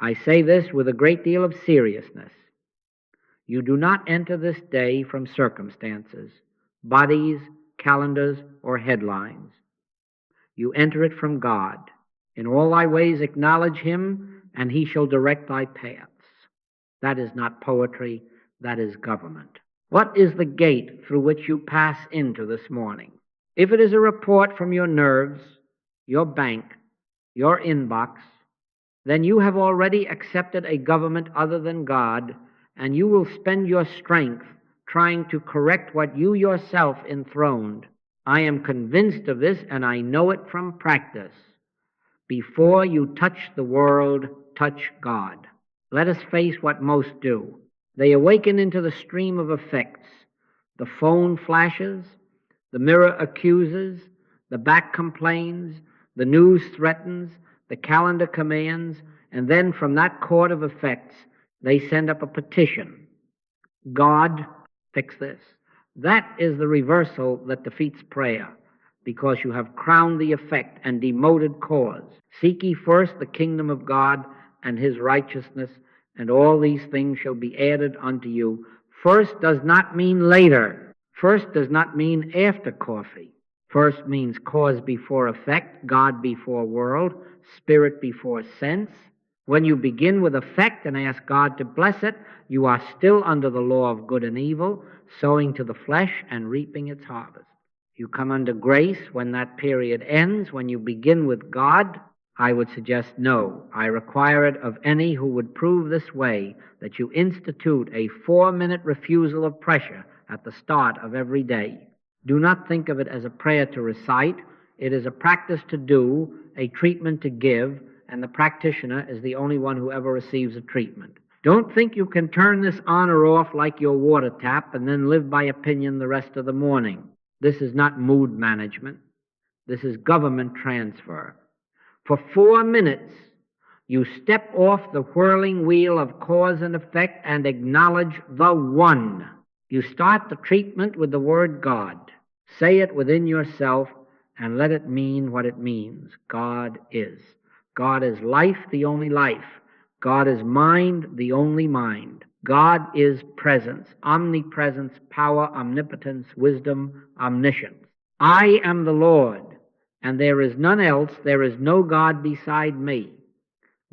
I say this with a great deal of seriousness. You do not enter this day from circumstances, bodies, calendars, or headlines. You enter it from God. In all thy ways acknowledge him, and he shall direct thy paths. That is not poetry, that is government. What is the gate through which you pass into this morning? If it is a report from your nerves, your bank, your inbox, then you have already accepted a government other than God, and you will spend your strength trying to correct what you yourself enthroned. I am convinced of this, and I know it from practice. Before you touch the world, touch God. Let us face what most do. They awaken into the stream of effects. The phone flashes, the mirror accuses, the back complains, the news threatens, the calendar commands, and then from that court of effects, they send up a petition. God, fix this. That is the reversal that defeats prayer, because you have crowned the effect and demoted cause. Seek ye first the kingdom of God and his righteousness, and all these things shall be added unto you. First does not mean later. First does not mean after coffee. First means cause before effect, God before world, spirit before sense. When you begin with effect and ask God to bless it, you are still under the law of good and evil, sowing to the flesh and reaping its harvest. You come under grace when that period ends. When you begin with God, I would suggest no. I require it of any who would prove this way, that you institute a 4-minute refusal of pressure at the start of every day. Do not think of it as a prayer to recite. It is a practice to do, a treatment to give, and the practitioner is the only one who ever receives a treatment. Don't think you can turn this on or off like your water tap and then live by opinion the rest of the morning. This is not mood management. This is government transfer. For 4 minutes, you step off the whirling wheel of cause and effect and acknowledge the one. You start the treatment with the word God. Say it within yourself and let it mean what it means. God is. God is life, the only life. God is mind, the only mind. God is presence, omnipresence, power, omnipotence, wisdom, omniscience. I am the Lord, and there is none else. There is no God beside me.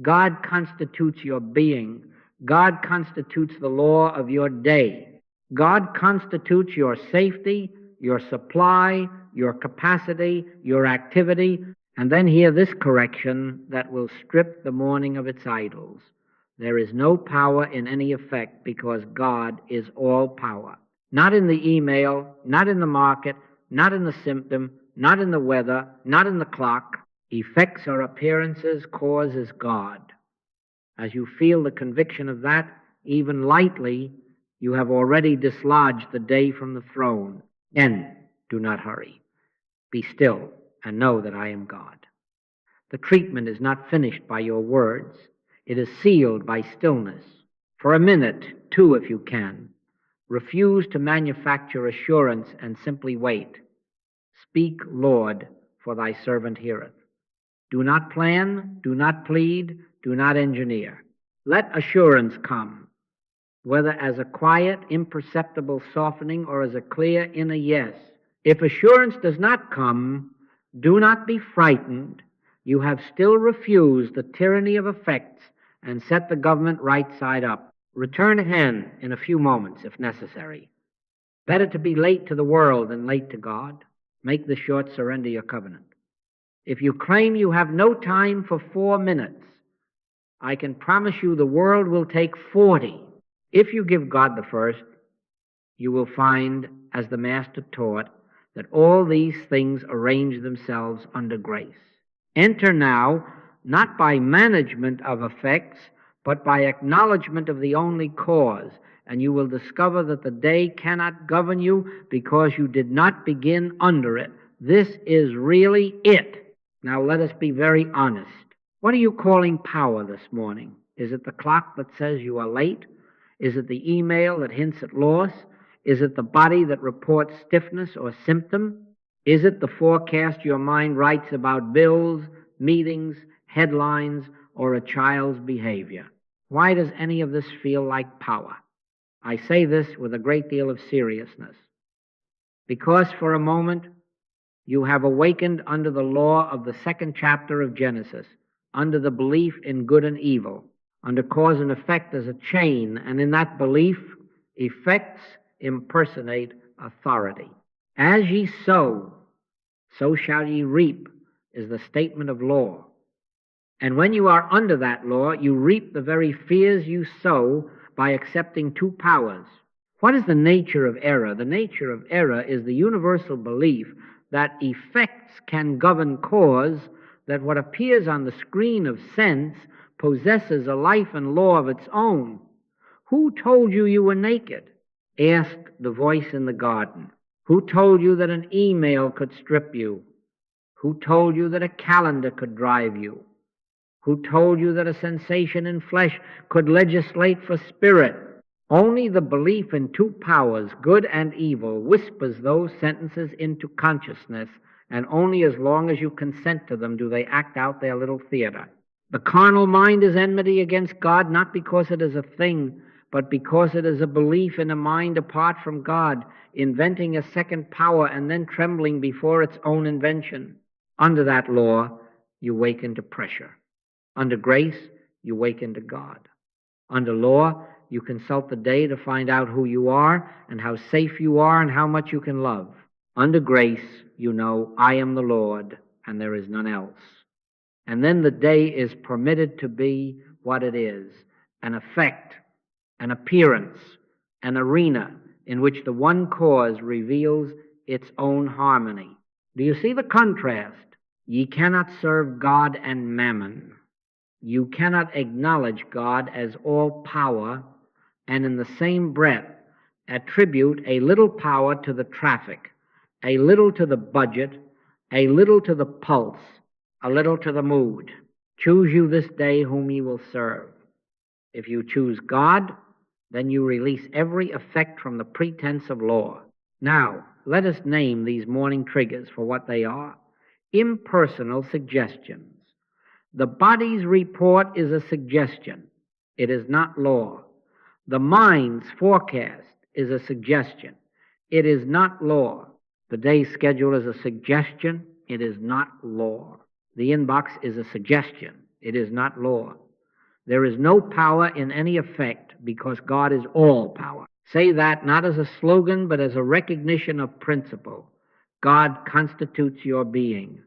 God constitutes your being. God constitutes the law of your day. God constitutes your safety, your supply, your capacity, your activity. And then hear this correction that will strip the morning of its idols. There is no power in any effect because God is all power. Not in the email, not in the market, not in the symptom, not in the weather, not in the clock. Effects or appearances, cause is God. As you feel the conviction of that, even lightly, you have already dislodged the day from the throne. And do not hurry. Be still and know that I am God. The treatment is not finished by your words. It is sealed by stillness. For a minute, 2 if you can, refuse to manufacture assurance and simply wait. Speak, Lord, for thy servant heareth. Do not plan, do not plead, do not engineer. Let assurance come, whether as a quiet, imperceptible softening or as a clear inner yes. If assurance does not come, do not be frightened. You have still refused the tyranny of effects and set the government right side up. Return again in a few moments if necessary. Better to be late to the world than late to God. Make the short surrender your covenant. If you claim you have no time for 4 minutes, I can promise you the world will take 40. If you give God the first, you will find, as the Master taught, that all these things arrange themselves under grace. Enter now, not by management of effects, but by acknowledgement of the only cause, and you will discover that the day cannot govern you because you did not begin under it. This is really it. Now let us be very honest. What are you calling power this morning? Is it the clock that says you are late? Is it the email that hints at loss? Is it the body that reports stiffness or symptom? Is it the forecast your mind writes about bills, meetings, headlines, or a child's behavior. Why does any of this feel like power? I say this with a great deal of seriousness, because for a moment you have awakened under the law of the second chapter of Genesis, under the belief in good and evil, under cause and effect as a chain, and in that belief, effects impersonate authority. As ye sow, so shall ye reap, is the statement of law. And when you are under that law, you reap the very fears you sow by accepting two powers. What is the nature of error? The nature of error is the universal belief that effects can govern cause, that what appears on the screen of sense possesses a life and law of its own. Who told you you were naked? Ask the voice in the garden. Who told you that an email could strip you? Who told you that a calendar could drive you? Who told you that a sensation in flesh could legislate for spirit? Only the belief in two powers, good and evil, whispers those sentences into consciousness, and only as long as you consent to them do they act out their little theater. The carnal mind is enmity against God, not because it is a thing, but because it is a belief in a mind apart from God, inventing a second power and then trembling before its own invention. Under that law, you wake into pressure. Under grace, you wake into God. Under law, you consult the day to find out who you are and how safe you are and how much you can love. Under grace, you know, I am the Lord and there is none else. And then the day is permitted to be what it is, an effect, an appearance, an arena in which the one cause reveals its own harmony. Do you see the contrast? Ye cannot serve God and mammon. You cannot acknowledge God as all power and in the same breath attribute a little power to the traffic, a little to the budget, a little to the pulse, a little to the mood. Choose you this day whom ye will serve. If you choose God, then you release every effect from the pretense of law. Now, let us name these morning triggers for what they are. Impersonal suggestions. The body's report is a suggestion. It is not law. The mind's forecast is a suggestion. It is not law. The day's schedule is a suggestion. It is not law. The inbox is a suggestion. It is not law. There is no power in any effect because God is all power. Say that not as a slogan, but as a recognition of principle. God constitutes your being.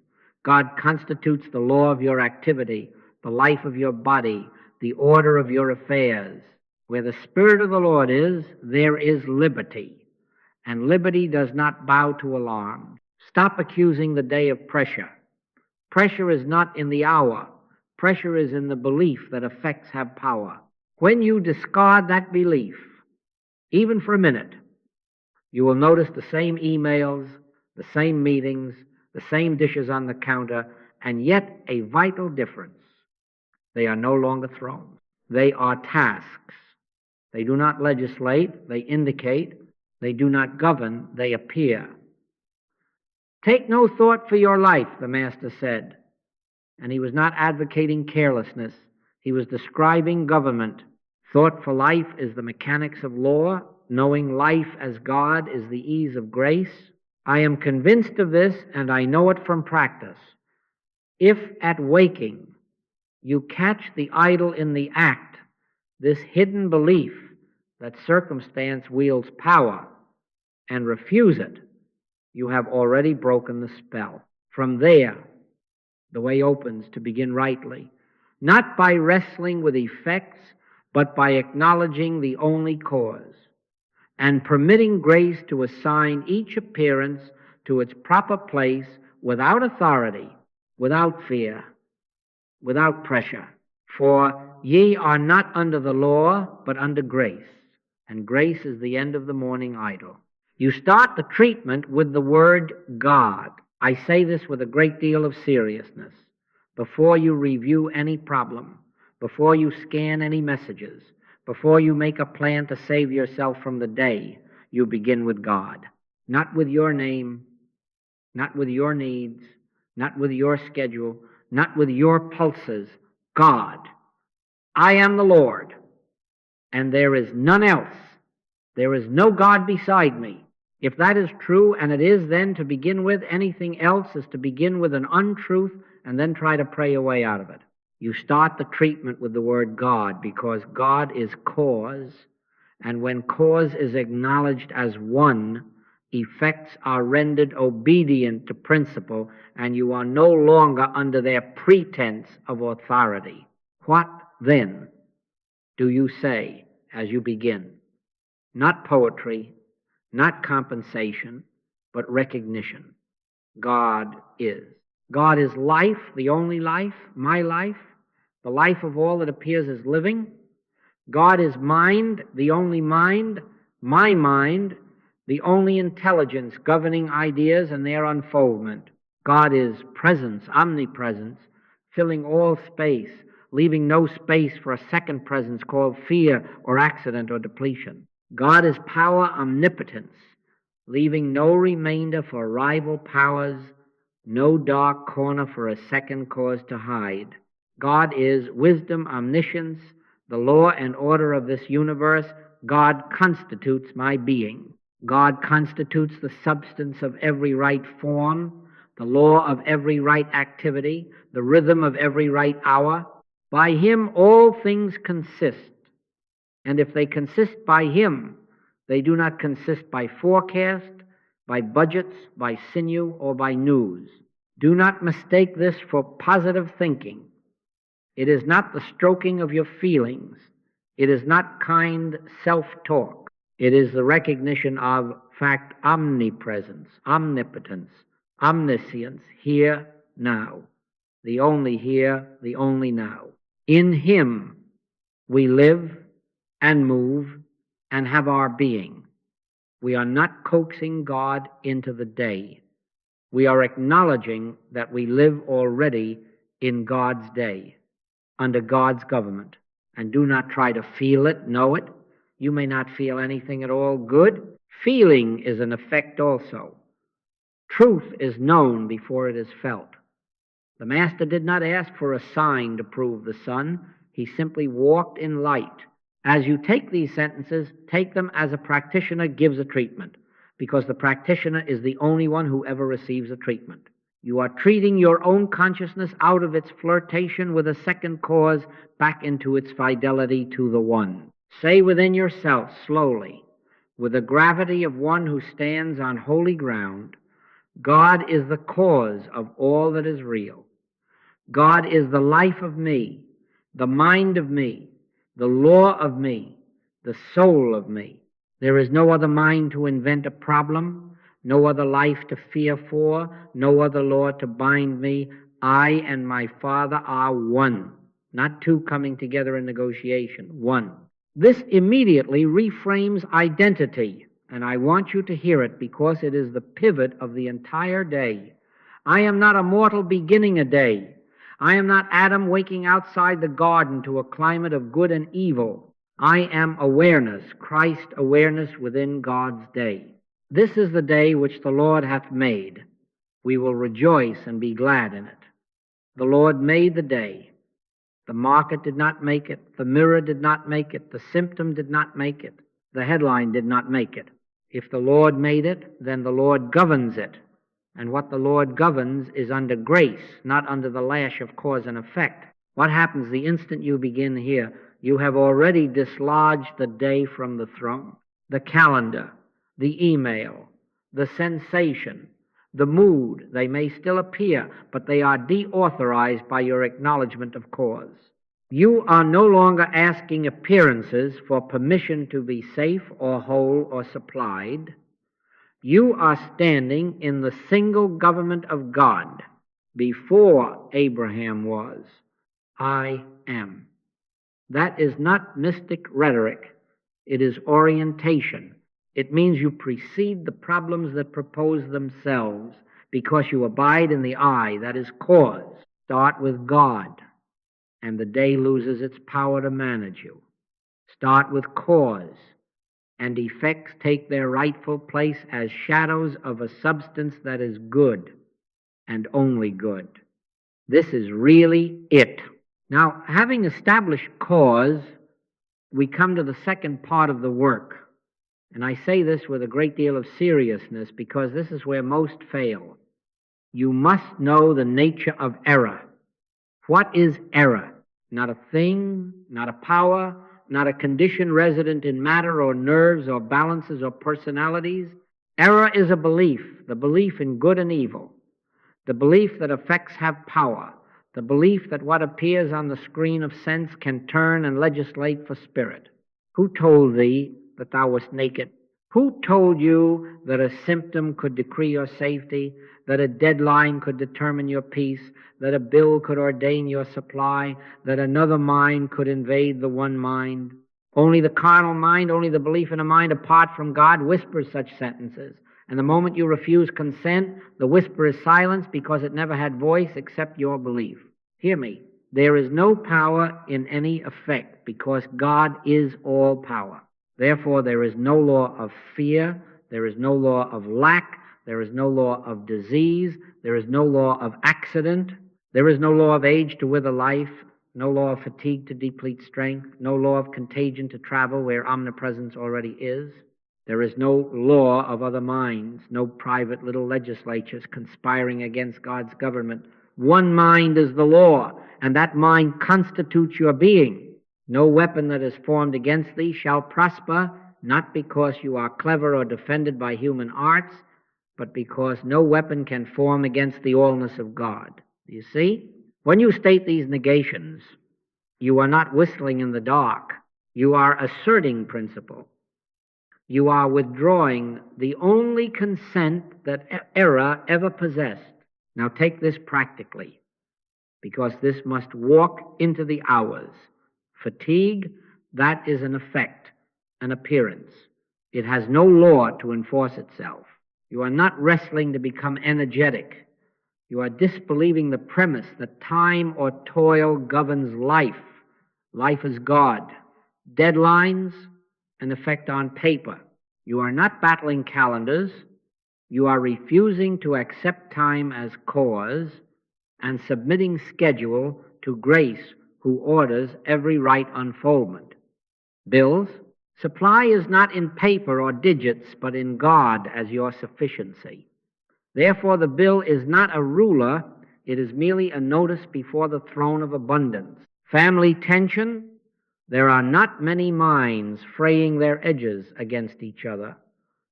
God constitutes the law of your activity, the life of your body, the order of your affairs. Where the Spirit of the Lord is, there is liberty. And liberty does not bow to alarm. Stop accusing the day of pressure. Pressure is not in the hour. Pressure is in the belief that effects have power. When you discard that belief, even for a minute, you will notice the same emails, the same meetings, the same dishes on the counter, and yet a vital difference. They are no longer thrones. They are tasks. They do not legislate, they indicate. They do not govern, they appear. Take no thought for your life, the Master said. And he was not advocating carelessness. He was describing government. Thought for life is the mechanics of law. Knowing life as God is the ease of grace. I am convinced of this, and I know it from practice. If at waking you catch the idol in the act, this hidden belief that circumstance wields power, and refuse it, you have already broken the spell. From there, the way opens to begin rightly, not by wrestling with effects, but by acknowledging the only cause, and permitting grace to assign each appearance to its proper place without authority, without fear, without pressure. For ye are not under the law, but under grace, and grace is the end of the morning idol. You start the treatment with the word God. I say this with a great deal of seriousness. Before you review any problem, before you scan any messages, before you make a plan to save yourself from the day, you begin with God. Not with your name, not with your needs, not with your schedule, not with your pulses, God. I am the Lord, and there is none else. There is no God beside me. If that is true, and it is, then to begin with, anything else is to begin with an untruth and then try to pray your way out of it. You start the treatment with the word God, because God is cause, and when cause is acknowledged as one, effects are rendered obedient to principle, and you are no longer under their pretense of authority. What then do you say as you begin? Not poetry, not compensation, but recognition. God is. God is life, the only life, my life, the life of all that appears as living. God is mind, the only mind, my mind, the only intelligence governing ideas and their unfoldment. God is presence, omnipresence, filling all space, leaving no space for a second presence called fear or accident or depletion. God is power, omnipotence, leaving no remainder for rival powers, no dark corner for a second cause to hide. God is wisdom, omniscience, the law and order of this universe. God constitutes my being. God constitutes the substance of every right form, the law of every right activity, the rhythm of every right hour. By him all things consist, and if they consist by him, they do not consist by forecast, by budgets, by sinew, or by news. Do not mistake this for positive thinking. It is not the stroking of your feelings. It is not kind self-talk. It is the recognition of fact, omnipresence, omnipotence, omniscience, here, now. The only here, the only now. In him we live and move and have our being. We are not coaxing God into the day. We are acknowledging that we live already in God's day, under God's government, and do not try to feel it, know it. You may not feel anything at all good. Feeling is an effect also. Truth is known before it is felt. The Master did not ask for a sign to prove the sun. He simply walked in light. As you take these sentences, take them as a practitioner gives a treatment, because the practitioner is the only one who ever receives a treatment. You are treating your own consciousness out of its flirtation with a second cause back into its fidelity to the one. Say within yourself slowly, with the gravity of one who stands on holy ground, God is the cause of all that is real. God is the life of me, the mind of me, the law of me, the soul of me. There is no other mind to invent a problem, no other life to fear for, no other law to bind me. I and my Father are one, not two coming together in negotiation, one. This immediately reframes identity, and I want you to hear it because it is the pivot of the entire day. I am not a mortal beginning a day. I am not Adam waking outside the garden to a climate of good and evil. I am awareness, Christ awareness within God's day. This is the day which the Lord hath made. We will rejoice and be glad in it. The Lord made the day. The market did not make it. The mirror did not make it. The symptom did not make it. The headline did not make it. If the Lord made it, then the Lord governs it. And what the Lord governs is under grace, not under the lash of cause and effect. What happens the instant you begin here? You have already dislodged the day from the throne. The calendar, the email, the sensation, the mood, they may still appear, but they are deauthorized by your acknowledgement of cause. You are no longer asking appearances for permission to be safe or whole or supplied. You are standing in the single government of God. Before Abraham was, I am. That is not mystic rhetoric. It is orientation. It means you precede the problems that propose themselves because you abide in the I, that is cause. Start with God, and the day loses its power to manage you. Start with cause, and effects take their rightful place as shadows of a substance that is good and only good. This is really it. Now, having established cause, we come to the second part of the work. And I say this with a great deal of seriousness because this is where most fail. You must know the nature of error. What is error? Not a thing, not a power, not a condition resident in matter or nerves or balances or personalities. Error is a belief, the belief in good and evil, the belief that effects have power, the belief that what appears on the screen of sense can turn and legislate for spirit. Who told thee that thou wast naked? Who told you that a symptom could decree your safety, that a deadline could determine your peace, that a bill could ordain your supply, that another mind could invade the one mind? Only the carnal mind, only the belief in a mind apart from God whispers such sentences. And the moment you refuse consent, the whisper is silenced because it never had voice except your belief. Hear me. There is no power in any effect because God is all power. Therefore, there is no law of fear, there is no law of lack, there is no law of disease, there is no law of accident, there is no law of age to wither life, no law of fatigue to deplete strength, no law of contagion to travel where omnipresence already is. There is no law of other minds, no private little legislatures conspiring against God's government. One mind is the law, and that mind constitutes your being. No weapon that is formed against thee shall prosper, not because you are clever or defended by human arts, but because no weapon can form against the allness of God. You see? When you state these negations, you are not whistling in the dark. You are asserting principle. You are withdrawing the only consent that error ever possessed. Now take this practically, because this must walk into the hours. Fatigue, that is an effect, an appearance. It has no law to enforce itself. You are not wrestling to become energetic. You are disbelieving the premise that time or toil governs life. Life is God. Deadlines, an effect on paper. You are not battling calendars. You are refusing to accept time as cause and submitting schedule to grace, who orders every right unfoldment. Bills, supply is not in paper or digits, but in God as your sufficiency. Therefore, the bill is not a ruler, it is merely a notice before the throne of abundance. Family tension, there are not many minds fraying their edges against each other.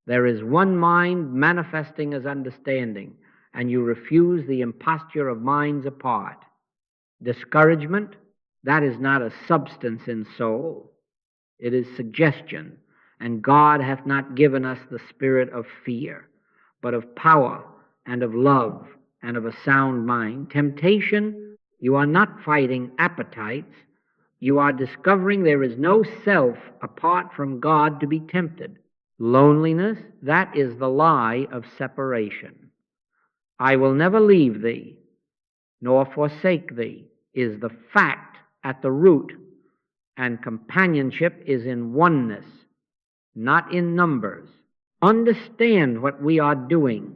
There is one mind manifesting as understanding, and you refuse the imposture of minds apart. Discouragement, that is not a substance in soul. It is suggestion, and God hath not given us the spirit of fear, but of power and of love and of a sound mind. Temptation, you are not fighting appetites. You are discovering there is no self apart from God to be tempted. Loneliness, that is the lie of separation. I will never leave thee, nor forsake thee, is the fact at the root, and companionship is in oneness, not in numbers. Understand what we are doing.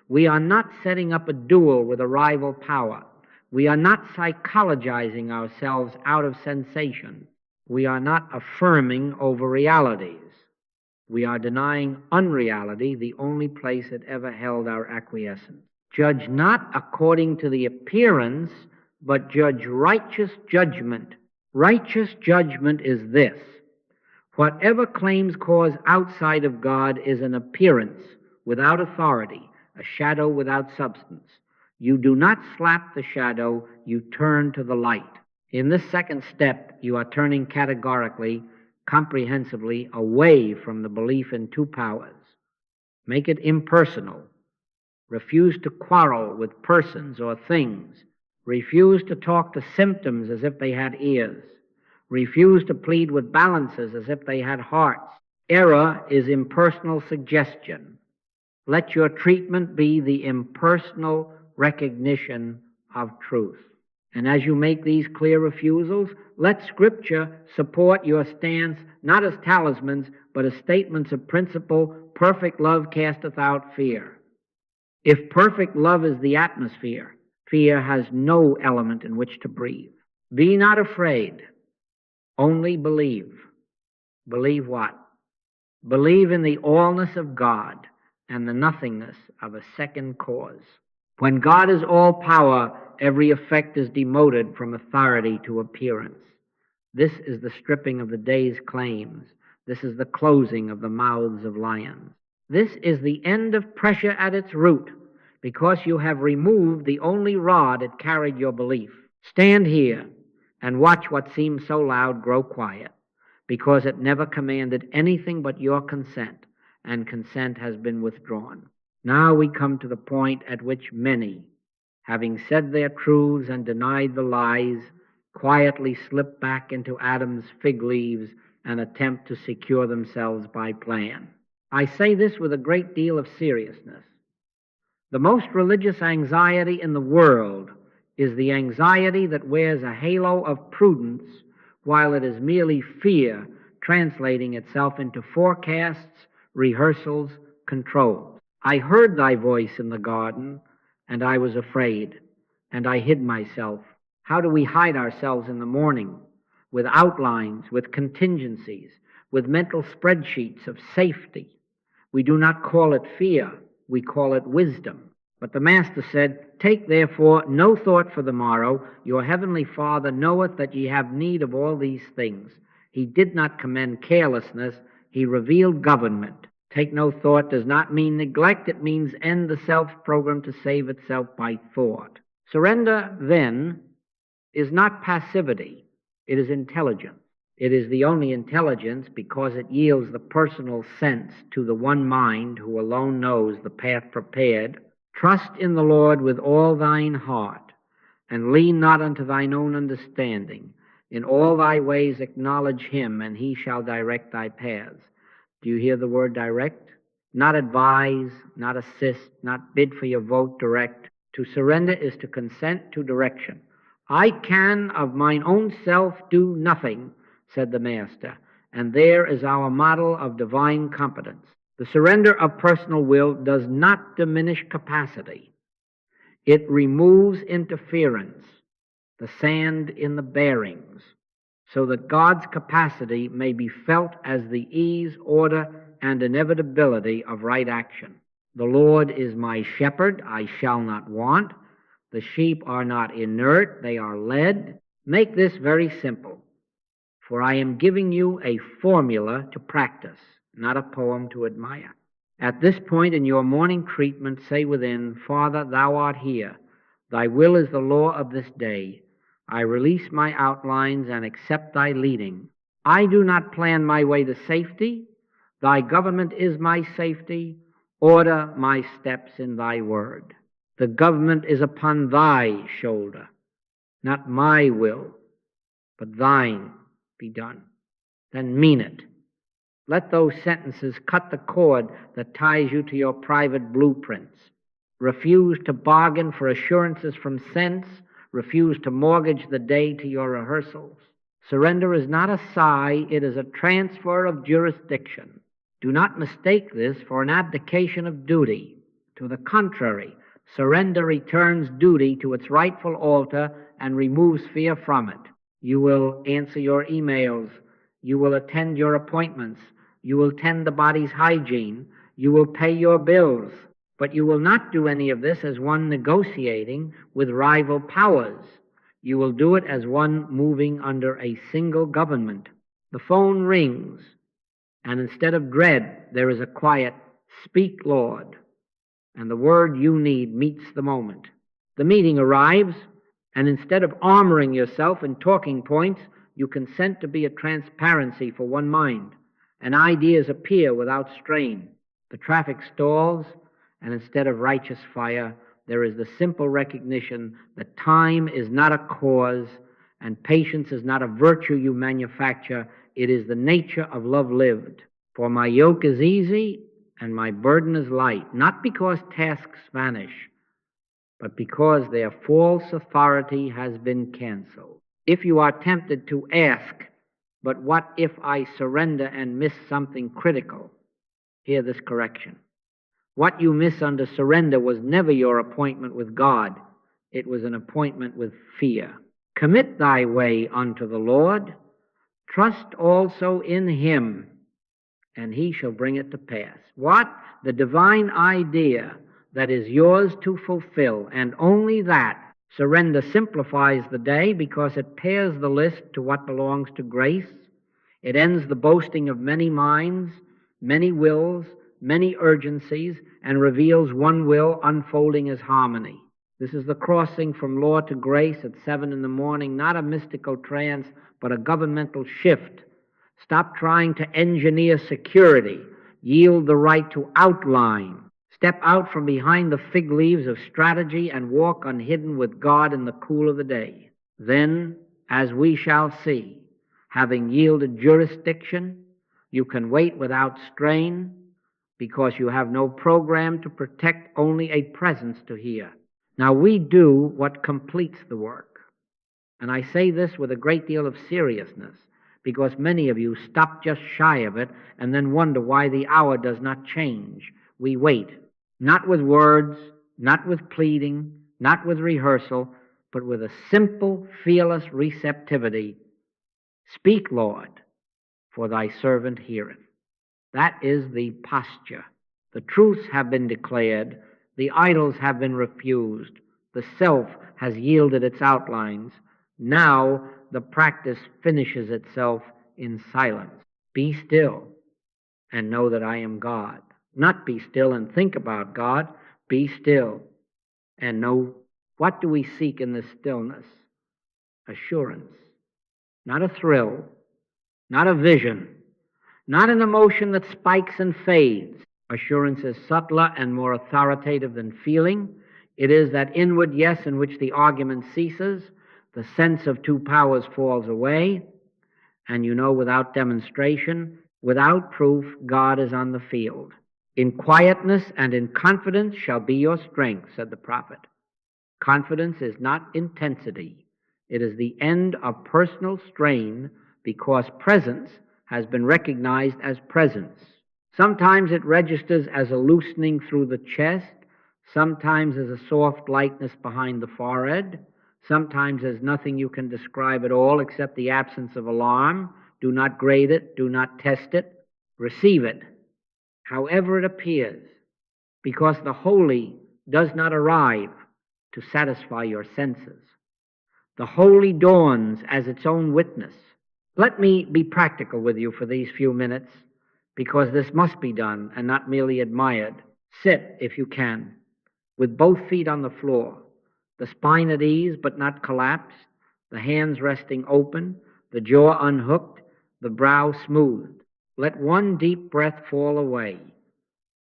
We are not setting up a duel with a rival power. We are not psychologizing ourselves out of sensation. We are not affirming over realities. We are denying unreality, the only place it ever held our acquiescence. Judge not according to the appearance, but judge righteous judgment. Righteous judgment is this: whatever claims cause outside of God is an appearance without authority, a shadow without substance. You do not slap the shadow, you turn to the light. In this second step, you are turning categorically, comprehensively away from the belief in two powers. Make it impersonal. Refuse to quarrel with persons or things. Refuse to talk to symptoms as if they had ears. Refuse to plead with balances as if they had hearts. Error is impersonal suggestion. Let your treatment be the impersonal recognition of truth. And as you make these clear refusals, let Scripture support your stance not as talismans, but as statements of principle. Perfect love casteth out fear. If perfect love is the atmosphere, fear has no element in which to breathe. Be not afraid, only believe. Believe what? Believe in the allness of God and the nothingness of a second cause. When God is all power, every effect is demoted from authority to appearance. This is the stripping of the day's claims. This is the closing of the mouths of lions. This is the end of pressure at its root, because you have removed the only rod that carried your belief. Stand here and watch what seems so loud grow quiet, because it never commanded anything but your consent, and consent has been withdrawn. Now we come to the point at which many, having said their truths and denied the lies, quietly slip back into Adam's fig leaves and attempt to secure themselves by plan. I say this with a great deal of seriousness. The most religious anxiety in the world is the anxiety that wears a halo of prudence while it is merely fear translating itself into forecasts, rehearsals, controls. I heard thy voice in the garden, and I was afraid, and I hid myself. How do we hide ourselves in the morning? With outlines, with contingencies, with mental spreadsheets of safety. We do not call it fear, we call it wisdom. But the Master said, Take therefore no thought for the morrow. Your heavenly Father knoweth that ye have need of all these things. He did not commend carelessness, he revealed government. Take no thought does not mean neglect, it means end the self-program to save itself by thought. Surrender, then, is not passivity, it is intelligence. It is the only intelligence because it yields the personal sense to the one mind who alone knows the path prepared. Trust in the Lord with all thine heart, and lean not unto thine own understanding. In all thy ways acknowledge him, and he shall direct thy paths. Do you hear the word direct? Not advise, not assist, not bid for your vote direct. To surrender is to consent to direction. I can of mine own self do nothing, said the Master, and there is our model of divine competence. The surrender of personal will does not diminish capacity. It removes interference, the sand in the bearings, so that God's capacity may be felt as the ease, order, and inevitability of right action. The Lord is my shepherd, I shall not want. The sheep are not inert, they are led. Make this very simple, for I am giving you a formula to practice, not a poem to admire. At this point in your morning treatment, say within, Father, thou art here. Thy will is the law of this day. I release my outlines and accept thy leading. I do not plan my way to safety. Thy government is my safety. Order my steps in thy word. The government is upon thy shoulder, not my will, but thine be done. Then mean it. Let those sentences cut the cord that ties you to your private blueprints. Refuse to bargain for assurances from sense. Refuse to mortgage the day to your rehearsals. Surrender is not a sigh, it is a transfer of jurisdiction. Do not mistake this for an abdication of duty. To the contrary, surrender returns duty to its rightful altar and removes fear from it. You will answer your emails. You will attend your appointments. You will tend the body's hygiene. You will pay your bills. But you will not do any of this as one negotiating with rival powers. You will do it as one moving under a single government. The phone rings, and instead of dread, there is a quiet, "Speak, Lord," and the word you need meets the moment. The meeting arrives, and instead of armoring yourself in talking points, you consent to be a transparency for one mind, and ideas appear without strain. The traffic stalls, and instead of righteous fire, there is the simple recognition that time is not a cause, and patience is not a virtue you manufacture. It is the nature of love lived. For my yoke is easy, and my burden is light, not because tasks vanish, but because their false authority has been canceled. If you are tempted to ask, but what if I surrender and miss something critical? Hear this correction. What you miss under surrender was never your appointment with God. It was an appointment with fear. Commit thy way unto the Lord. Trust also in him, and he shall bring it to pass. What? The divine idea that is yours to fulfill, and only that. Surrender simplifies the day because it pairs the list to what belongs to grace. It ends the boasting of many minds, many wills, many urgencies, and reveals one will unfolding as harmony. This is the crossing from law to grace at 7 in the morning, not a mystical trance, but a governmental shift. Stop trying to engineer security. Yield the right to outline. Step out from behind the fig leaves of strategy and walk unhidden with God in the cool of the day. Then, as we shall see, having yielded jurisdiction, you can wait without strain because you have no program to protect, only a presence to hear. Now, we do what completes the work. And I say this with a great deal of seriousness because many of you stop just shy of it and then wonder why the hour does not change. We wait, not with words, not with pleading, not with rehearsal, but with a simple, fearless receptivity. Speak, Lord, for thy servant heareth. That is the posture. The truths have been declared, the idols have been refused, the self has yielded its outlines. Now the practice finishes itself in silence. Be still and know that I am God. Not be still and think about God. Be still and know, what do we seek in this stillness? Assurance. Not a thrill, not a vision, not an emotion that spikes and fades. Assurance is subtler and more authoritative than feeling. It is that inward yes in which the argument ceases, the sense of two powers falls away, and you know without demonstration, without proof, God is on the field. In quietness and in confidence shall be your strength, said the prophet. Confidence is not intensity. It is the end of personal strain because presence has been recognized as presence. Sometimes it registers as a loosening through the chest, sometimes as a soft lightness behind the forehead, sometimes as nothing you can describe at all except the absence of alarm. Do not grade it, do not test it, receive it, however it appears, because the holy does not arrive to satisfy your senses. The holy dawns as its own witness. Let me be practical with you for these few minutes, because this must be done and not merely admired. Sit, if you can, with both feet on the floor, the spine at ease but not collapsed, the hands resting open, the jaw unhooked, the brow smoothed. Let one deep breath fall away.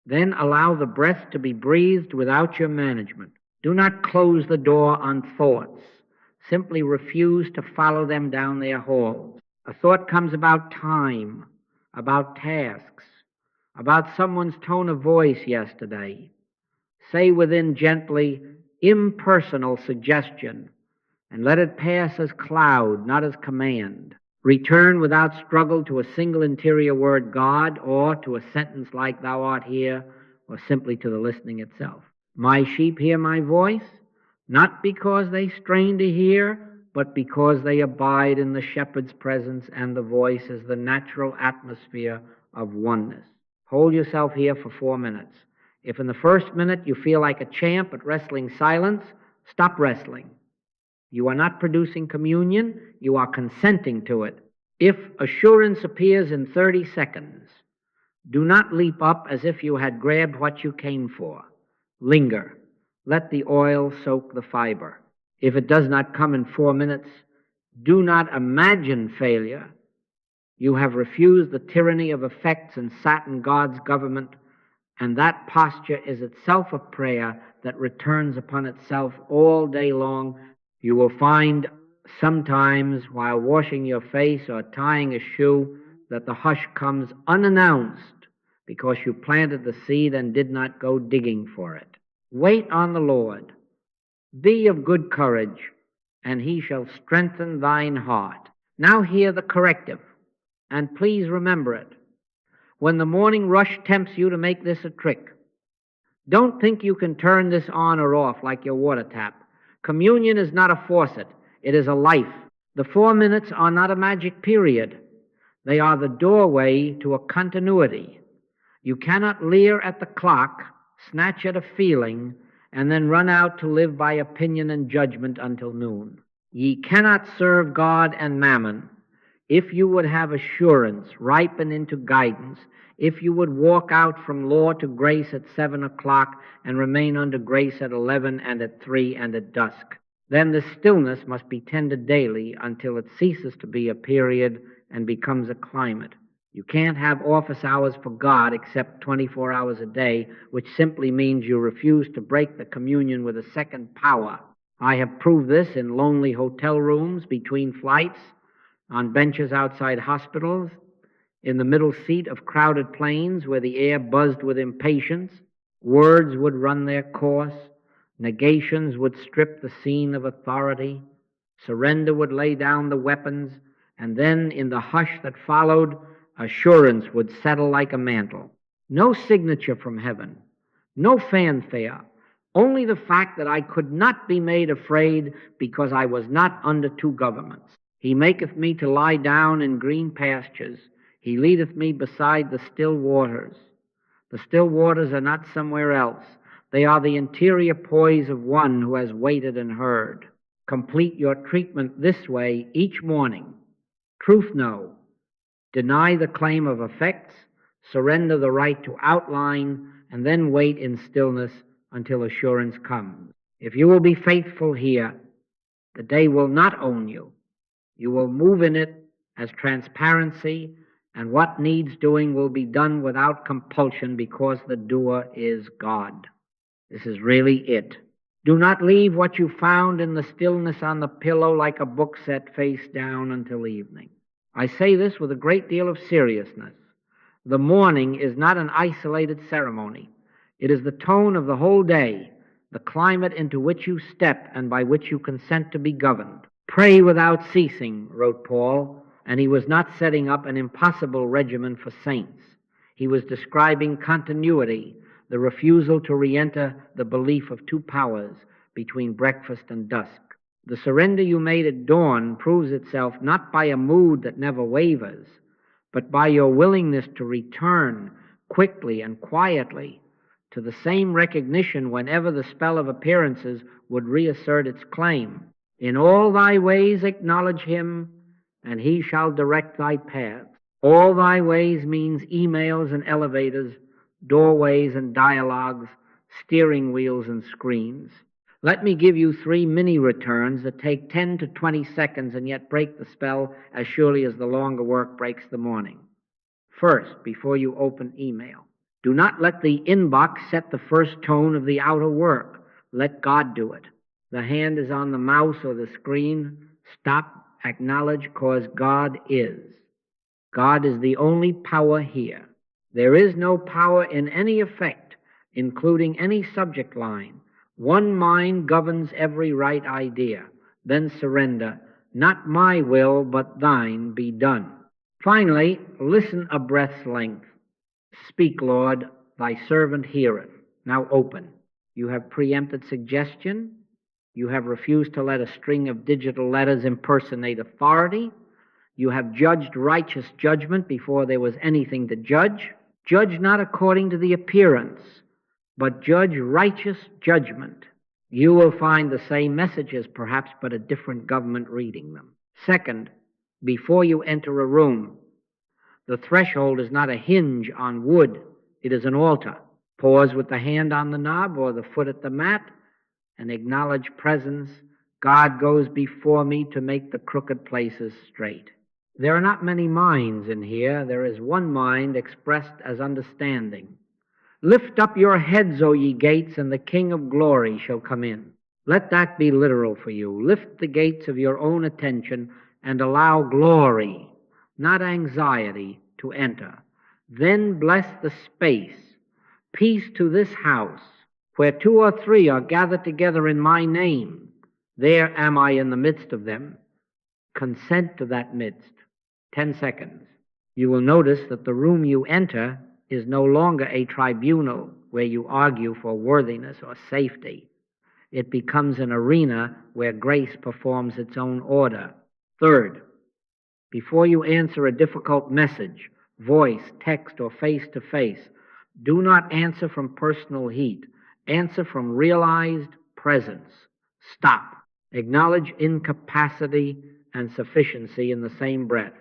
Then allow the breath to be breathed without your management. Do not close the door on thoughts. Simply refuse to follow them down their halls. A thought comes about time, about tasks, about someone's tone of voice yesterday. Say within gently, impersonal suggestion, and let it pass as cloud, not as command. Return without struggle to a single interior word, God, or to a sentence like thou art here, or simply to the listening itself. My sheep hear my voice, not because they strain to hear, but because they abide in the shepherd's presence, and the voice is the natural atmosphere of oneness. Hold yourself here for 4 minutes. If in the first minute you feel like a champ at wrestling silence, stop wrestling. You are not producing communion, you are consenting to it. If assurance appears in 30 seconds, do not leap up as if you had grabbed what you came for. Linger. Let the oil soak the fiber. If it does not come in 4 minutes, do not imagine failure. You have refused the tyranny of effects and sat in God's government, and that posture is itself a prayer that returns upon itself all day long. You will find sometimes while washing your face or tying a shoe that the hush comes unannounced because you planted the seed and did not go digging for it. Wait on the Lord. Be of good courage, and he shall strengthen thine heart. Now hear the corrective, and please remember it. When the morning rush tempts you to make this a trick, don't think you can turn this on or off like your water tap. Communion is not a faucet. It is a life. The 4 minutes are not a magic period. They are the doorway to a continuity. You cannot leer at the clock, snatch at a feeling, and then run out to live by opinion and judgment until noon. Ye cannot serve God and mammon. If you would have assurance, ripen into guidance, if you would walk out from law to grace at 7 o'clock and remain under grace at 11 and at 3 and at dusk, then the stillness must be tended daily until it ceases to be a period and becomes a climate. You can't have office hours for God except 24 hours a day, which simply means you refuse to break the communion with a second power. I have proved this in lonely hotel rooms, between flights, on benches outside hospitals, in the middle seat of crowded planes where the air buzzed with impatience. Words would run their course. Negations would strip the scene of authority. Surrender would lay down the weapons, and then in the hush that followed, assurance would settle like a mantle. No signature from heaven, no fanfare, only the fact that I could not be made afraid because I was not under two governments. He maketh me to lie down in green pastures. He leadeth me beside the still waters. The still waters are not somewhere else. They are the interior poise of one who has waited and heard. Complete your treatment this way each morning. Truth know. Deny the claim of effects, surrender the right to outline, and then wait in stillness until assurance comes. If you will be faithful here, the day will not own you. You will move in it as transparency, and what needs doing will be done without compulsion because the doer is God. This is really it. Do not leave what you found in the stillness on the pillow like a book set face down until evening. I say this with a great deal of seriousness. The morning is not an isolated ceremony. It is the tone of the whole day, the climate into which you step and by which you consent to be governed. Pray without ceasing, wrote Paul, and he was not setting up an impossible regimen for saints. He was describing continuity, the refusal to re-enter the belief of two powers between breakfast and dusk. The surrender you made at dawn proves itself not by a mood that never wavers, but by your willingness to return quickly and quietly to the same recognition whenever the spell of appearances would reassert its claim. In all thy ways acknowledge him, and he shall direct thy paths. All thy ways means emails and elevators, doorways and dialogues, steering wheels and screens. Let me give you 3 mini returns that take 10 to 20 seconds and yet break the spell as surely as the longer work breaks the morning. First, before you open email, do not let the inbox set the first tone of the outer work. Let God do it. The hand is on the mouse or the screen. Stop, acknowledge, cause God is. God is the only power here. There is no power in any effect, including any subject line. One mind governs every right idea. Then surrender. Not my will, but thine be done. Finally, listen a breath's length. Speak, Lord, thy servant heareth. Now open. You have preempted suggestion. You have refused to let a string of digital letters impersonate authority. You have judged righteous judgment before there was anything to judge. Judge not according to the appearance, but judge righteous judgment. You will find the same messages, perhaps, but a different government reading them. Second, before you enter a room, the threshold is not a hinge on wood. It is an altar. Pause with the hand on the knob or the foot at the mat and acknowledge presence. God goes before me to make the crooked places straight. There are not many minds in here. There is one mind expressed as understanding. Lift up your heads, O ye gates, and the King of glory shall come in. Let that be literal for you. Lift the gates of your own attention and allow glory, not anxiety, to enter. Then bless the space. Peace to this house. Where 2 or 3 are gathered together in my name, there am I in the midst of them. Consent to that midst. 10 seconds. You will notice that the room you enter is no longer a tribunal where you argue for worthiness or safety. It becomes an arena where grace performs its own order. Third, before you answer a difficult message, voice, text, or face-to-face, do not answer from personal heat. Answer from realized presence. Stop. Acknowledge incapacity and sufficiency in the same breath.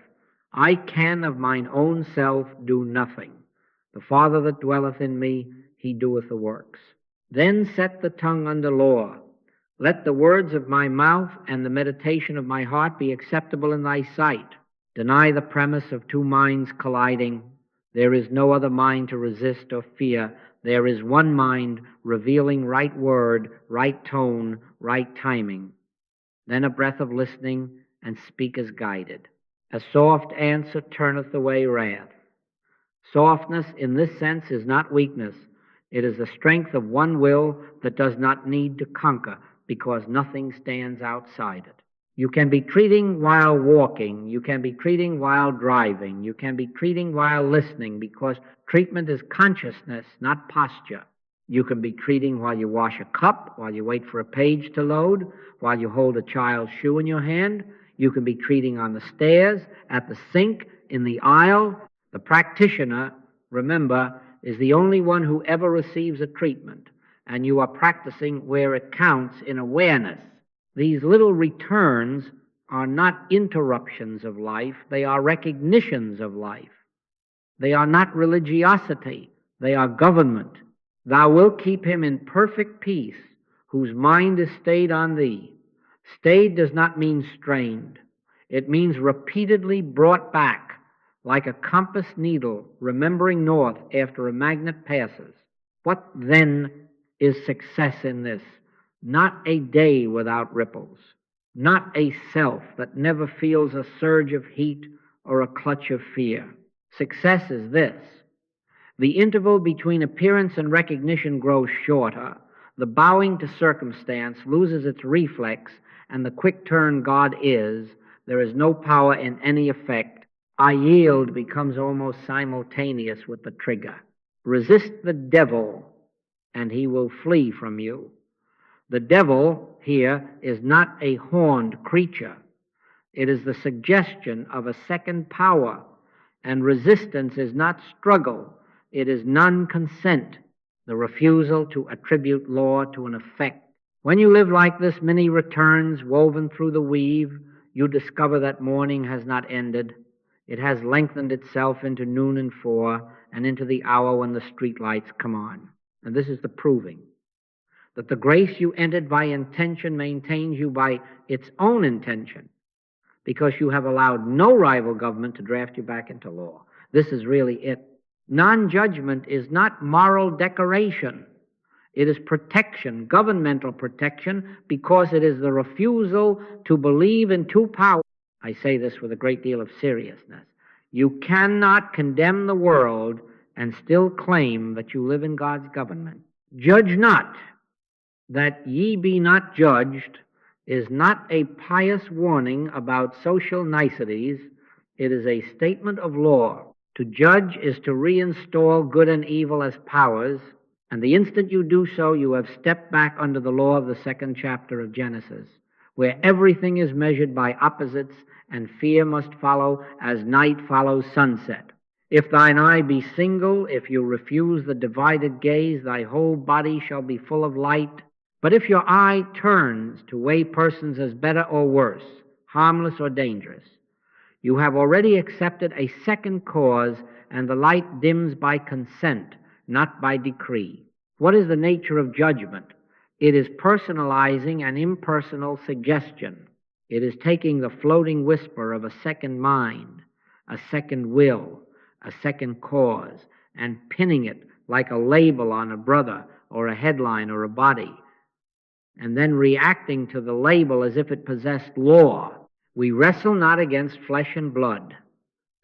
I can of mine own self do nothing. The Father that dwelleth in me, he doeth the works. Then set the tongue under law. Let the words of my mouth and the meditation of my heart be acceptable in thy sight. Deny the premise of two minds colliding. There is no other mind to resist or fear. There is one mind revealing right word, right tone, right timing. Then a breath of listening, and speak as guided. A soft answer turneth away wrath. Softness in this sense is not weakness. It is the strength of one will that does not need to conquer, because nothing stands outside it. You can be treating while walking. You can be treating while driving. You can be treating while listening, because treatment is consciousness, not posture. You can be treating while you wash a cup, while you wait for a page to load, while you hold a child's shoe in your hand. You can be treating on the stairs, at the sink, in the aisle. The practitioner, remember, is the only one who ever receives a treatment, and you are practicing where it counts in awareness. These little returns are not interruptions of life. They are recognitions of life. They are not religiosity. They are government. Thou wilt keep him in perfect peace, whose mind is stayed on thee. Stayed does not mean strained. It means repeatedly brought back, like a compass needle remembering north after a magnet passes. What then is success in this? Not a day without ripples, not a self that never feels a surge of heat or a clutch of fear. Success is this: the interval between appearance and recognition grows shorter, the bowing to circumstance loses its reflex, and the quick turn God is, there is no power in any effect. I yield becomes almost simultaneous with the trigger. Resist the devil, and he will flee from you. The devil here is not a horned creature. It is the suggestion of a second power, and resistance is not struggle. It is non-consent, the refusal to attribute law to an effect. When you live like this, many returns woven through the weave, you discover that morning has not ended. It has lengthened itself into noon and 4, and into the hour when the street lights come on. And this is the proving that the grace you entered by intention maintains you by its own intention, because you have allowed no rival government to draft you back into law. This is really it. Non-judgment is not moral decoration. It is protection, governmental protection, because it is the refusal to believe in two powers. I say this with a great deal of seriousness. You cannot condemn the world and still claim that you live in God's government. Judge not, that ye be not judged, is not a pious warning about social niceties. It is a statement of law. To judge is to reinstall good and evil as powers, and the instant you do so, you have stepped back under the law of the 2nd chapter of Genesis, where everything is measured by opposites, and fear must follow as night follows sunset. If thine eye be single, if you refuse the divided gaze, thy whole body shall be full of light. But if your eye turns to weigh persons as better or worse, harmless or dangerous, you have already accepted a second cause, and the light dims by consent, not by decree. What is the nature of judgment? It is personalizing an impersonal suggestion. It is taking the floating whisper of a second mind, a second will, a second cause, and pinning it like a label on a brother or a headline or a body, and then reacting to the label as if it possessed law. We wrestle not against flesh and blood,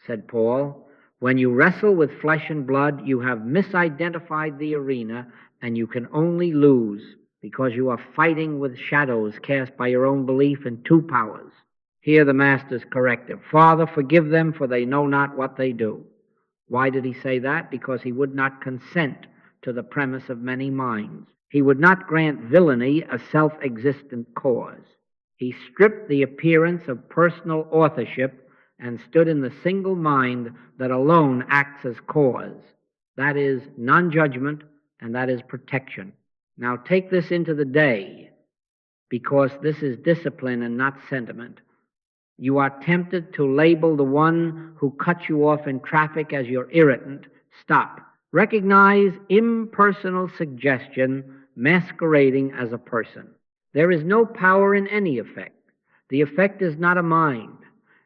said Paul. When you wrestle with flesh and blood, you have misidentified the arena, and you can only lose, because you are fighting with shadows cast by your own belief in two powers. Here the Master's corrective. Father, forgive them, for they know not what they do. Why did he say that? Because he would not consent to the premise of many minds. He would not grant villainy a self-existent cause. He stripped the appearance of personal authorship and stood in the single mind that alone acts as cause. That is non-judgment, and that is protection. Now take this into the day, because this is discipline and not sentiment. You are tempted to label the one who cuts you off in traffic as your irritant. Stop. Recognize impersonal suggestion masquerading as a person. There is no power in any effect. The effect is not a mind,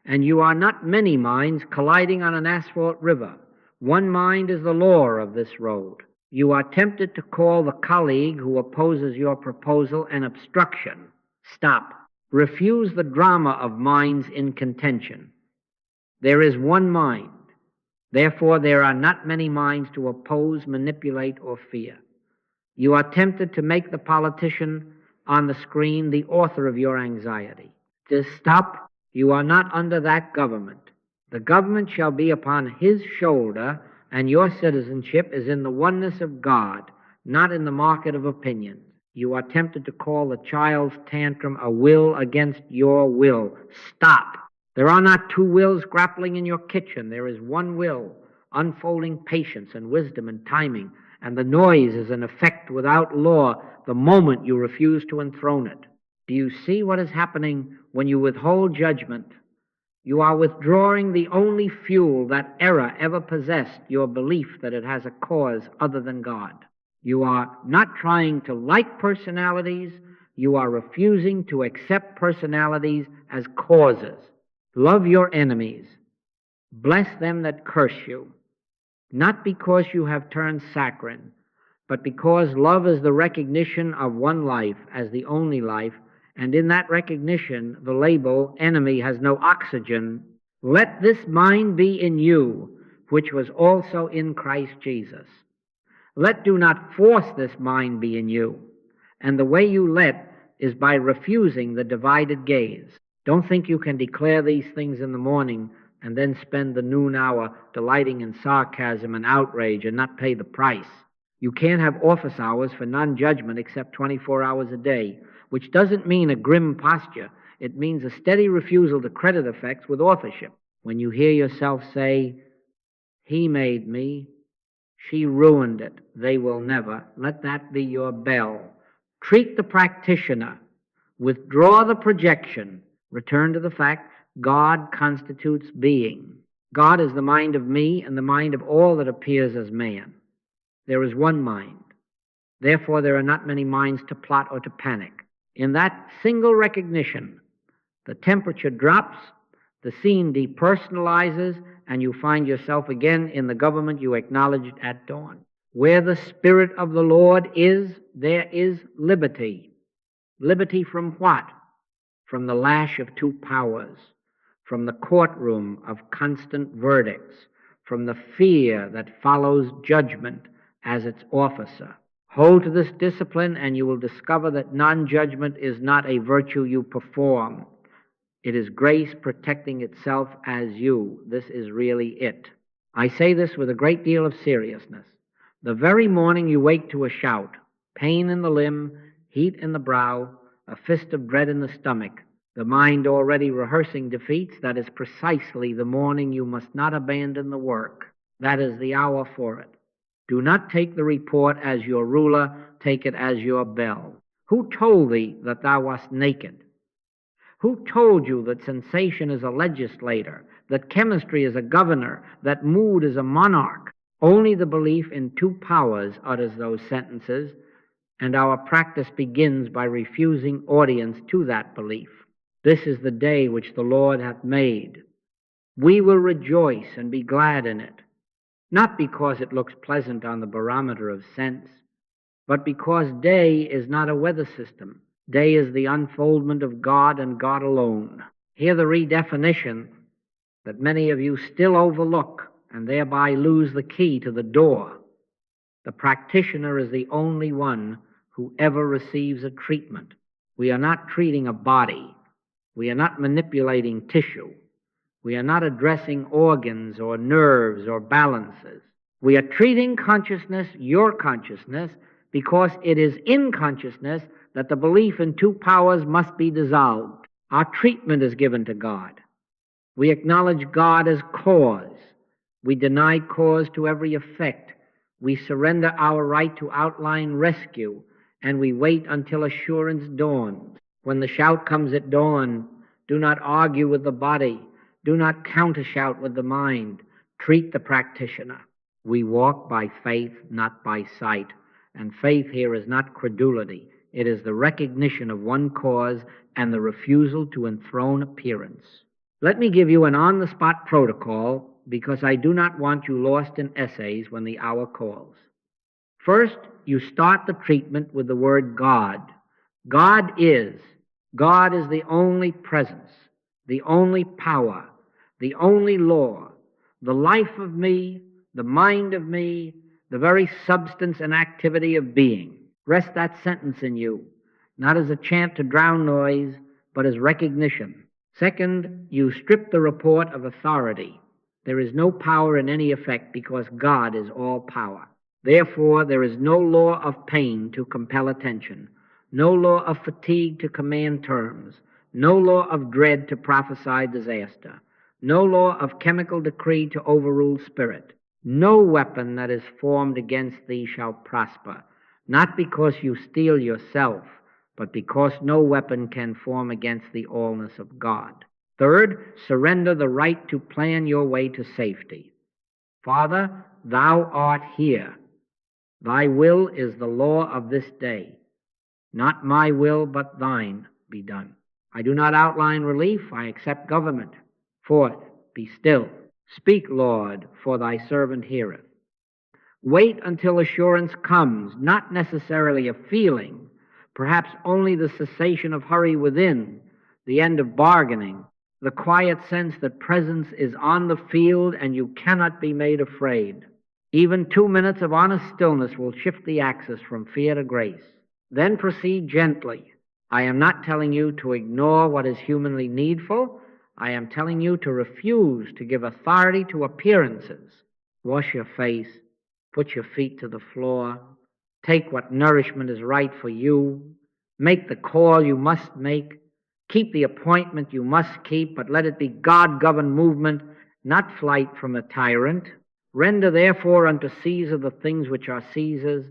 and you are not many minds colliding on an asphalt river. One mind is the law of this road. You are tempted to call the colleague who opposes your proposal an obstruction. Stop. Refuse the drama of minds in contention. There is one mind. Therefore, there are not many minds to oppose, manipulate, or fear. You are tempted to make the politician on the screen the author of your anxiety. Just stop. You are not under that government. The government shall be upon his shoulder, and your citizenship is in the oneness of God, not in the market of opinions. You are tempted to call the child's tantrum a will against your will. Stop. There are not two wills grappling in your kitchen. There is one will, unfolding patience and wisdom and timing, and the noise is an effect without law the moment you refuse to enthrone it. Do you see what is happening when you withhold judgment? You are withdrawing the only fuel that error ever possessed, your belief that it has a cause other than God. You are not trying to like personalities. You are refusing to accept personalities as causes. Love your enemies. Bless them that curse you, not because you have turned saccharine, but because love is the recognition of one life as the only life, and in that recognition, the label enemy has no oxygen. Let this mind be in you, which was also in Christ Jesus. Do not force this mind be in you. And the way you let is by refusing the divided gaze. Don't think you can declare these things in the morning and then spend the noon hour delighting in sarcasm and outrage and not pay the price. You can't have office hours for non-judgment except 24 hours a day, which doesn't mean a grim posture. It means a steady refusal to credit effects with authorship. When you hear yourself say, "He made me, she ruined it, they will never," let that be your bell. Treat the practitioner. Withdraw the projection. Return to the fact God constitutes being. God is the mind of me and the mind of all that appears as man. There is one mind. Therefore, there are not many minds to plot or to panic. In that single recognition, the temperature drops, the scene depersonalizes, and you find yourself again in the government you acknowledged at dawn. Where the Spirit of the Lord is, there is liberty. Liberty from what? From the lash of two powers, from the courtroom of constant verdicts, from the fear that follows judgment as its officer. Hold to this discipline and you will discover that non-judgment is not a virtue you perform. It is grace protecting itself as you. This is really it. I say this with a great deal of seriousness. The very morning you wake to a shout, pain in the limb, heat in the brow, a fist of dread in the stomach, the mind already rehearsing defeats, that is precisely the morning you must not abandon the work. That is the hour for it. Do not take the report as your ruler, take it as your bell. Who told thee that thou wast naked? Who told you that sensation is a legislator, that chemistry is a governor, that mood is a monarch? Only the belief in two powers utters those sentences, and our practice begins by refusing audience to that belief. This is the day which the Lord hath made. We will rejoice and be glad in it, not because it looks pleasant on the barometer of sense, but because day is not a weather system. Day is the unfoldment of God and God alone. Hear the redefinition that many of you still overlook and thereby lose the key to the door. The practitioner is the only one who ever receives a treatment. We are not treating a body. We are not manipulating tissue. We are not addressing organs or nerves or balances. We are treating consciousness, your consciousness, because it is in consciousness that the belief in two powers must be dissolved. Our treatment is given to God. We acknowledge God as cause. We deny cause to every effect. We surrender our right to outline rescue, and we wait until assurance dawns. When the shout comes at dawn, do not argue with the body. Do not counter-shout with the mind. Treat the practitioner. We walk by faith, not by sight. And faith here is not credulity. It is the recognition of one cause and the refusal to enthrone appearance. Let me give you an on-the-spot protocol, because I do not want you lost in essays when the hour calls. First, you start the treatment with the word God. God is. God is the only presence, the only power, the only law, the life of me, the mind of me, the very substance and activity of being. Rest that sentence in you, not as a chant to drown noise, but as recognition. Second, you strip the report of authority. There is no power in any effect because God is all power. Therefore, there is no law of pain to compel attention, no law of fatigue to command terms, no law of dread to prophesy disaster, no law of chemical decree to overrule spirit. No weapon that is formed against thee shall prosper, not because you steel yourself, but because no weapon can form against the allness of God. Third, surrender the right to plan your way to safety. Father, thou art here. Thy will is the law of this day. Not my will, but thine be done. I do not outline relief, I accept government. Fourth, be still. Speak, Lord, for thy servant heareth. Wait until assurance comes, not necessarily a feeling, perhaps only the cessation of hurry within, the end of bargaining, the quiet sense that presence is on the field and you cannot be made afraid. Even 2 minutes of honest stillness will shift the axis from fear to grace. Then proceed gently. I am not telling you to ignore what is humanly needful. I am telling you to refuse to give authority to appearances. Wash your face, put your feet to the floor, take what nourishment is right for you, make the call you must make, keep the appointment you must keep, but let it be God-governed movement, not flight from a tyrant. Render therefore unto Caesar the things which are Caesar's,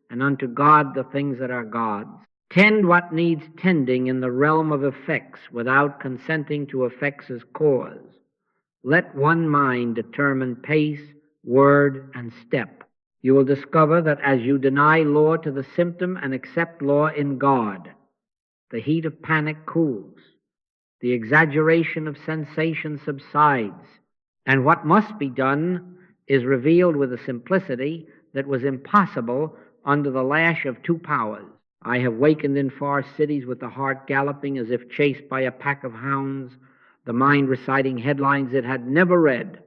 and unto God the things that are God's. Tend what needs tending in the realm of effects without consenting to effects as cause. Let one mind determine pace, word, and step. You will discover that as you deny law to the symptom and accept law in God, the heat of panic cools, the exaggeration of sensation subsides, and what must be done is revealed with a simplicity that was impossible under the lash of two powers. I have wakened in far cities with the heart galloping as if chased by a pack of hounds, the mind reciting headlines it had never read.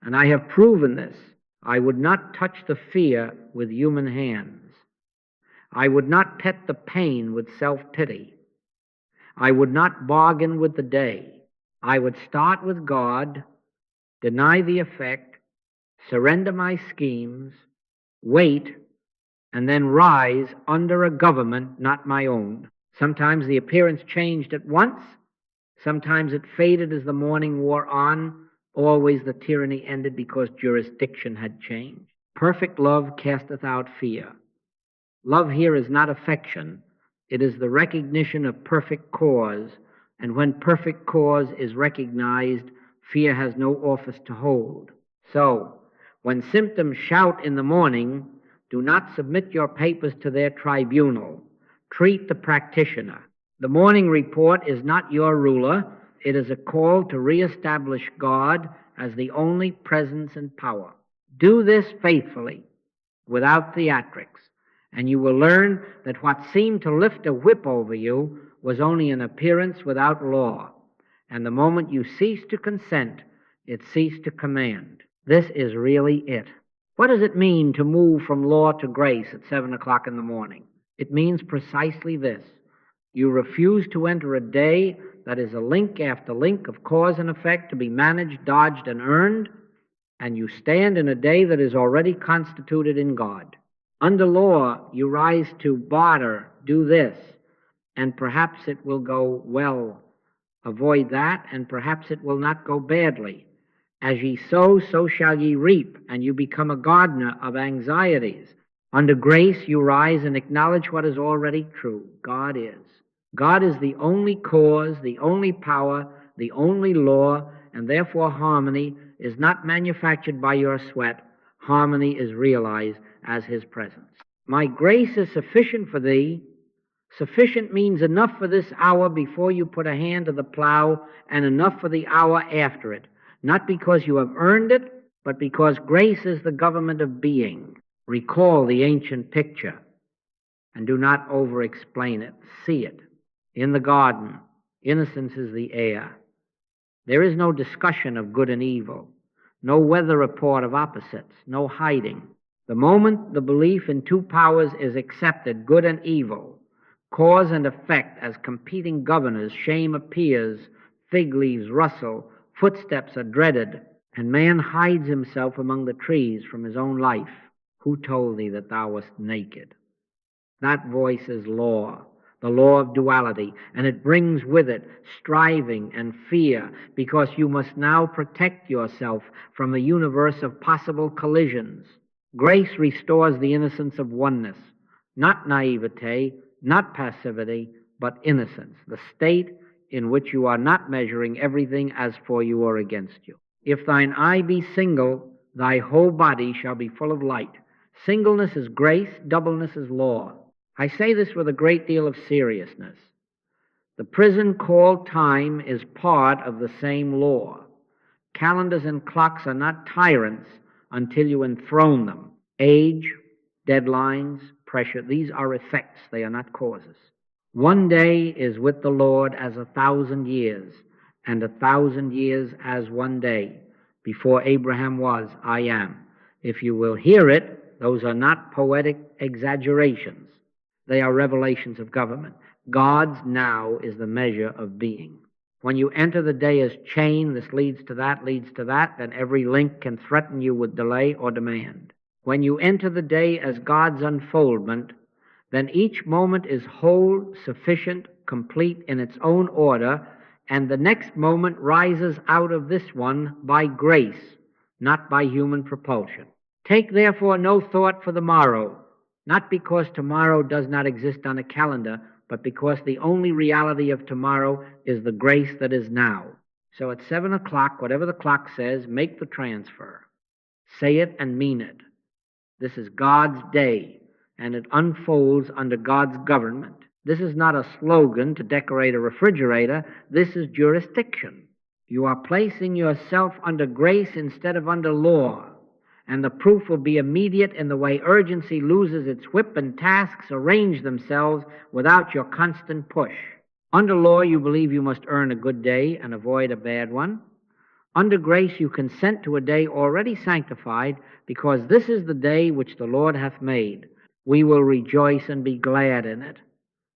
And I have proven this. I would not touch the fear with human hands. I would not pet the pain with self-pity. I would not bargain with the day. I would start with God, deny the effect, surrender my schemes, wait, and then rise under a government not my own. Sometimes the appearance changed at once. Sometimes it faded as the morning wore on. Always the tyranny ended because jurisdiction had changed. Perfect love casteth out fear. Love here is not affection. It is the recognition of perfect cause. And when perfect cause is recognized, fear has no office to hold. So, when symptoms shout in the morning, do not submit your papers to their tribunal. Treat the practitioner. The morning report is not your ruler. It is a call to reestablish God as the only presence and power. Do this faithfully, without theatrics, and you will learn that what seemed to lift a whip over you was only an appearance without law. And the moment you cease to consent, it ceased to command. This is really it. What does it mean to move from law to grace at 7 o'clock in the morning? It means precisely this. You refuse to enter a day that is a link after link of cause and effect to be managed, dodged, and earned, and you stand in a day that is already constituted in God. Under law, you rise to barter, do this, and perhaps it will go well. Avoid that, and perhaps it will not go badly. As ye sow, so shall ye reap, and you become a gardener of anxieties. Under grace, you rise and acknowledge what is already true. God is. God is the only cause, the only power, the only law, and therefore harmony is not manufactured by your sweat. Harmony is realized as His presence. My grace is sufficient for thee. Sufficient means enough for this hour before you put a hand to the plow, and enough for the hour after it. Not because you have earned it, but because grace is the government of being. Recall the ancient picture, and do not over-explain it. See it. In the garden, innocence is the air. There is no discussion of good and evil, no weather report of opposites, no hiding. The moment the belief in two powers is accepted, good and evil, cause and effect as competing governors, shame appears, fig leaves rustle, footsteps are dreaded, and man hides himself among the trees from his own life. Who told thee that thou wast naked? That voice is law, the law of duality, and it brings with it striving and fear, because you must now protect yourself from the universe of possible collisions. Grace restores the innocence of oneness, not naivete, not passivity, but innocence, the state in which you are not measuring everything as for you or against you. If thine eye be single, thy whole body shall be full of light. Singleness is grace, doubleness is law. I say this with a great deal of seriousness. The prison called time is part of the same law. Calendars and clocks are not tyrants until you enthrone them. Age, deadlines, pressure, these are effects, they are not causes. One day is with the Lord as 1,000 years, and 1,000 years as one day. Before Abraham was, I am. If you will hear it, those are not poetic exaggerations. They are revelations of government. God's now is the measure of being. When you enter the day as chain, this leads to that, then every link can threaten you with delay or demand. When you enter the day as God's unfoldment, then each moment is whole, sufficient, complete in its own order, and the next moment rises out of this one by grace, not by human propulsion. Take therefore no thought for the morrow, not because tomorrow does not exist on a calendar, but because the only reality of tomorrow is the grace that is now. So at 7 o'clock, whatever the clock says, make the transfer. Say it and mean it. This is God's day, and it unfolds under God's government. This is not a slogan to decorate a refrigerator. This is jurisdiction. You are placing yourself under grace instead of under law, and the proof will be immediate in the way urgency loses its whip and tasks arrange themselves without your constant push. Under law, you believe you must earn a good day and avoid a bad one. Under grace, you consent to a day already sanctified, because this is the day which the Lord hath made. We will rejoice and be glad in it.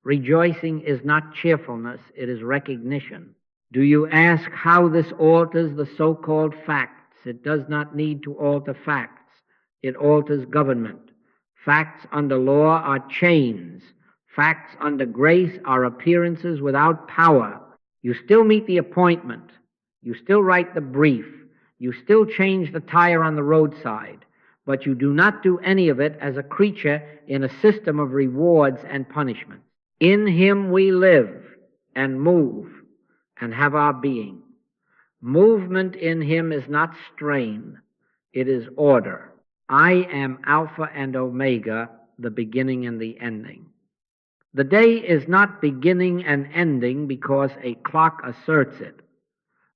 Rejoicing is not cheerfulness, it is recognition. Do you ask how this alters the so-called facts? It does not need to alter facts. It alters government. Facts under law are chains. Facts under grace are appearances without power. You still meet the appointment. You still write the brief. You still change the tire on the roadside. But you do not do any of it as a creature in a system of rewards and punishments. In Him we live and move and have our being. Movement in Him is not strain, it is order. I am Alpha and Omega, the beginning and the ending. The day is not beginning and ending because a clock asserts it.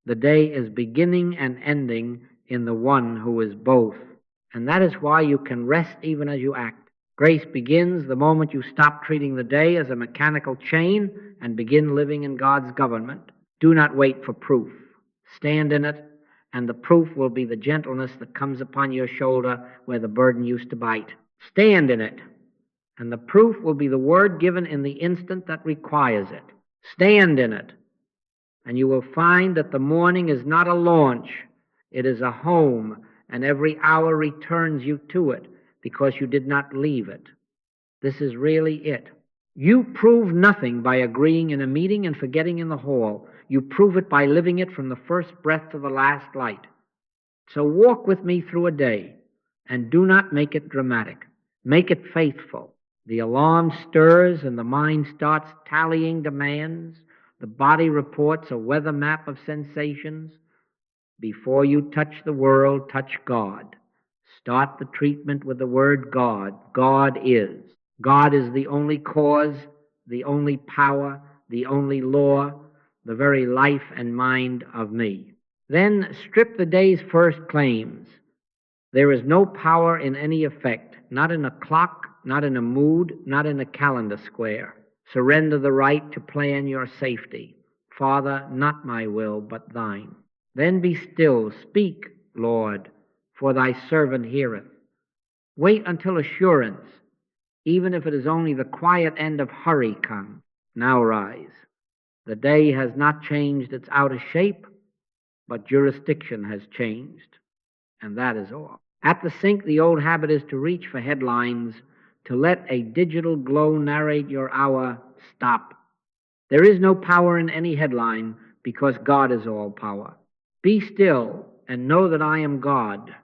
The day is beginning and ending in the one who is both. And that is why you can rest even as you act. Grace begins the moment you stop treating the day as a mechanical chain and begin living in God's government. Do not wait for proof. Stand in it, and the proof will be the gentleness that comes upon your shoulder where the burden used to bite. Stand in it, and the proof will be the word given in the instant that requires it. Stand in it, and you will find that the morning is not a launch, it is a home, and every hour returns you to it because you did not leave it. This is really it. You prove nothing by agreeing in a meeting and forgetting in the hall. You prove it by living it from the first breath to the last light. So walk with me through a day, and do not make it dramatic. Make it faithful. The alarm stirs and the mind starts tallying demands. The body reports a weather map of sensations. Before you touch the world, touch God. Start the treatment with the word God. God is. God is the only cause, the only power, the only law, the very life and mind of me. Then strip the day's first claims. There is no power in any effect, not in a clock, not in a mood, not in a calendar square. Surrender the right to plan your safety. Father, not my will, but thine. Then be still. Speak, Lord, for thy servant heareth. Wait until assurance, even if it is only the quiet end of hurry, come. Now rise. The day has not changed its outer shape, but jurisdiction has changed, and that is all. At the sink, the old habit is to reach for headlines, to let a digital glow narrate your hour. Stop. There is no power in any headline because God is all power. Be still and know that I am God.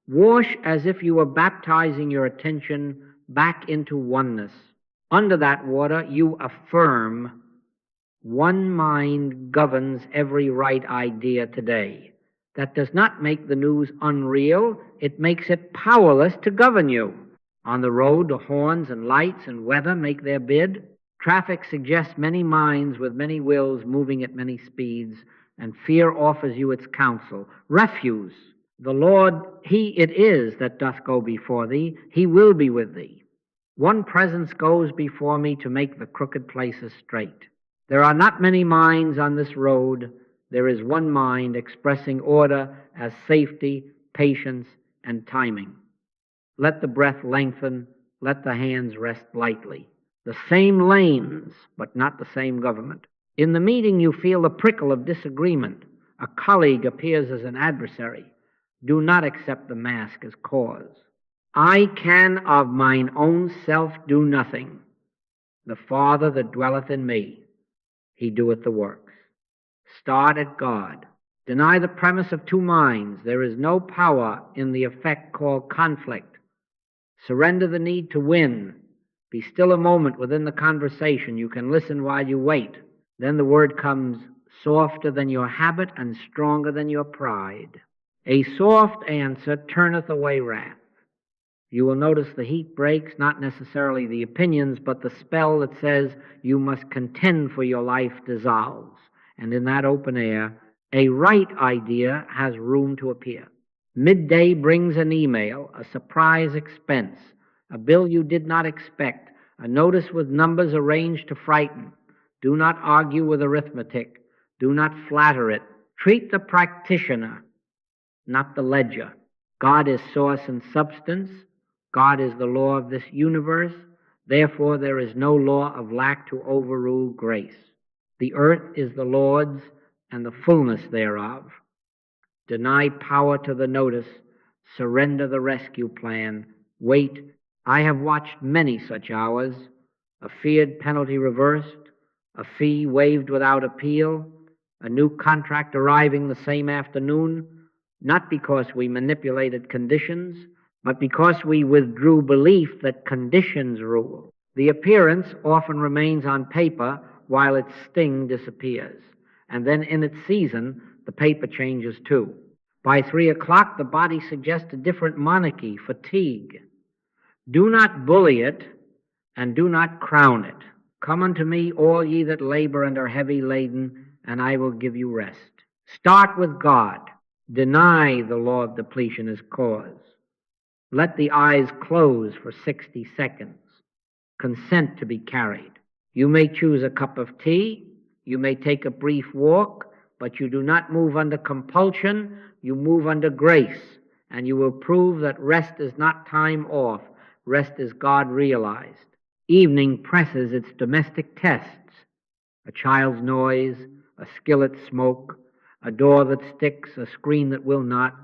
Wash as if you were baptizing your attention back into oneness. Under that water, you affirm one mind governs every right idea today. That does not make the news unreal. It makes it powerless to govern you. On the road, the horns and lights and weather make their bid. Traffic suggests many minds with many wills moving at many speeds, and fear offers you its counsel. Refuse. The Lord, He it is that doth go before thee. He will be with thee. One presence goes before me to make the crooked places straight. There are not many minds on this road. There is one mind expressing order as safety, patience, and timing. Let the breath lengthen. Let the hands rest lightly. The same lanes, but not the same government. In the meeting, you feel the prickle of disagreement. A colleague appears as an adversary. Do not accept the mask as cause. I can of mine own self do nothing. The Father that dwelleth in me, He doeth the works. Start at God. Deny the premise of two minds. There is no power in the effect called conflict. Surrender the need to win. Be still a moment within the conversation. You can listen while you wait. Then the word comes, softer than your habit and stronger than your pride. A soft answer turneth away wrath. You will notice the heat breaks, not necessarily the opinions, but the spell that says you must contend for your life dissolves. And in that open air, a right idea has room to appear. Midday brings an email, a surprise expense, a bill you did not expect, a notice with numbers arranged to frighten. Do not argue with arithmetic. Do not flatter it. Treat the practitioner, not the ledger. God is source and substance. God is the law of this universe. Therefore, there is no law of lack to overrule grace. The earth is the Lord's and the fullness thereof. Deny power to the notice. Surrender the rescue plan. Wait. I have watched many such hours. A feared penalty reversed. A fee waived without appeal. A new contract arriving the same afternoon. Not because we manipulated conditions, but because we withdrew belief that conditions rule. The appearance often remains on paper while its sting disappears. And then in its season, the paper changes too. By 3 o'clock, the body suggests a different monarchy, fatigue. Do not bully it, and do not crown it. Come unto me, all ye that labor and are heavy laden, and I will give you rest. Start with God. Deny the law of depletion as cause. Let the eyes close for 60 seconds. Consent to be carried. You may choose a cup of tea. You may take a brief walk, but you do not move under compulsion. You move under grace, and you will prove that rest is not time off. Rest is God realized. Evening presses its domestic tests. A child's noise, a skillet smoke, a door that sticks, a screen that will not.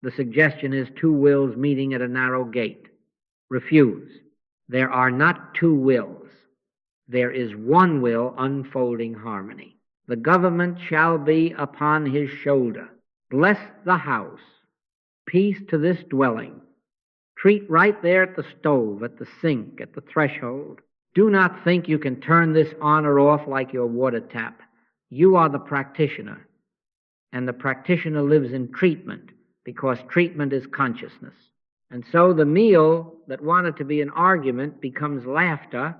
The suggestion is two wills meeting at a narrow gate. Refuse. There are not two wills. There is one will unfolding harmony. The government shall be upon his shoulder. Bless the house. Peace to this dwelling. Treat right there at the stove, at the sink, at the threshold. Do not think you can turn this on or off like your water tap. You are the practitioner, and the practitioner lives in treatment because treatment is consciousness. And so the meal that wanted to be an argument becomes laughter,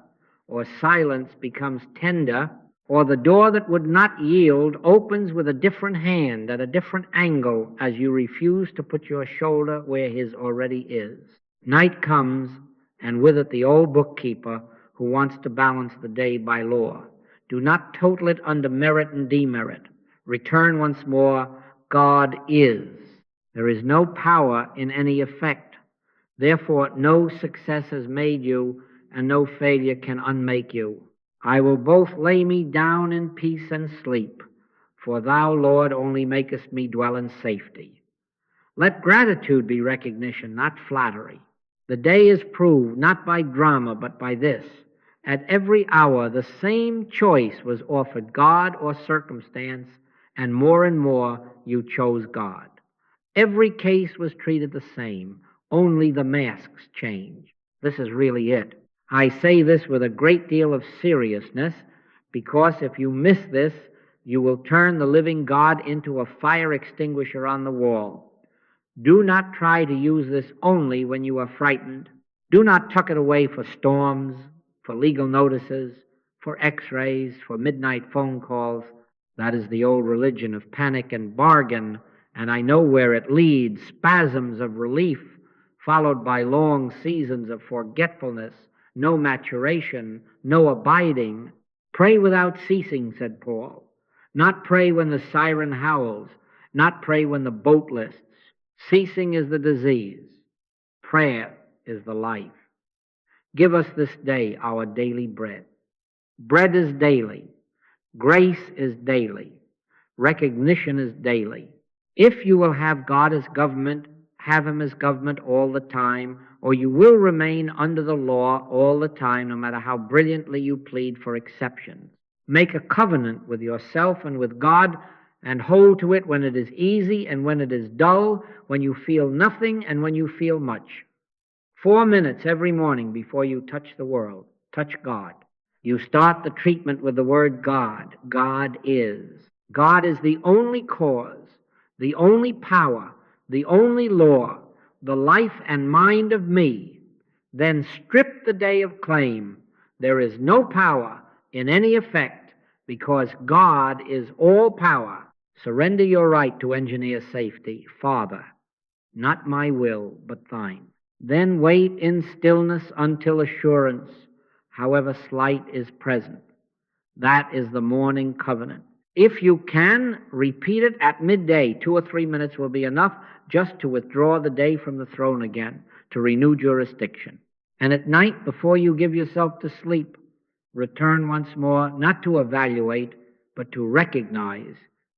or silence becomes tender, or the door that would not yield opens with a different hand at a different angle as you refuse to put your shoulder where his already is. Night comes, and with it the old bookkeeper who wants to balance the day by law. Do not total it under merit and demerit. Return once more, God is. There is no power in any effect. Therefore, no success has made you, and no failure can unmake you. I will both lay me down in peace and sleep, for thou, Lord, only makest me dwell in safety. Let gratitude be recognition, not flattery. The day is proved not by drama, but by this. At every hour, the same choice was offered, God or circumstance, and more you chose God. Every case was treated the same, only the masks changed. This is really it. I say this with a great deal of seriousness, because if you miss this, you will turn the living God into a fire extinguisher on the wall. Do not try to use this only when you are frightened. Do not tuck it away for storms, for legal notices, for x-rays, for midnight phone calls. That is the old religion of panic and bargain, and I know where it leads, spasms of relief, followed by long seasons of forgetfulness, no maturation, no abiding. Pray without ceasing, said Paul. Not pray when the siren howls, not pray when the boat lists. Ceasing is the disease. Prayer is the life. Give us this day our daily bread. Bread is daily. Grace is daily. Recognition is daily. If you will have God as government, have him as government all the time, or you will remain under the law all the time, no matter how brilliantly you plead for exceptions. Make a covenant with yourself and with God, and hold to it when it is easy and when it is dull, when you feel nothing and when you feel much. 4 minutes every morning before you touch the world. Touch God. You start the treatment with the word God. God is. God is the only cause, the only power, the only law, the life and mind of me. Then strip the day of claim. There is no power in any effect, because God is all power. Surrender your right to engineer safety. Father, not my will, but thine. Then wait in stillness until assurance, however slight, is present. That is the morning covenant. If you can, repeat it at midday. 2 or 3 minutes will be enough just to withdraw the day from the throne again, to renew jurisdiction. And at night, before you give yourself to sleep, return once more, not to evaluate, but to recognize.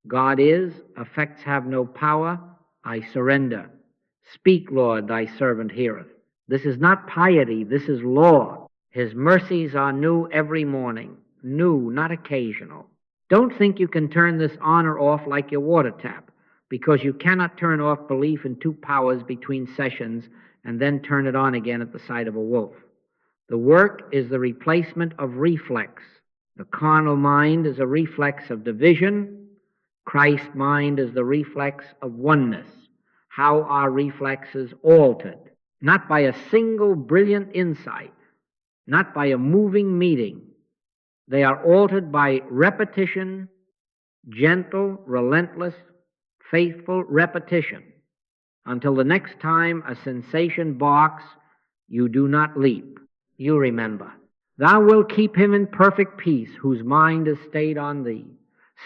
God is, effects have no power, I surrender. Speak, Lord, thy servant heareth. This is not piety, this is law. His mercies are new every morning, new, not occasional. Don't think you can turn this on or off like your water tap, because you cannot turn off belief in 2 powers between sessions and then turn it on again at the sight of a wolf. The work is the replacement of reflex. The carnal mind is a reflex of division. Christ's mind is the reflex of oneness. How are reflexes altered? Not by a single brilliant insight, not by a moving meeting. They are altered by repetition, gentle, relentless, faithful repetition, until the next time a sensation barks, you do not leap. You remember. Thou wilt keep him in perfect peace, whose mind is stayed on thee.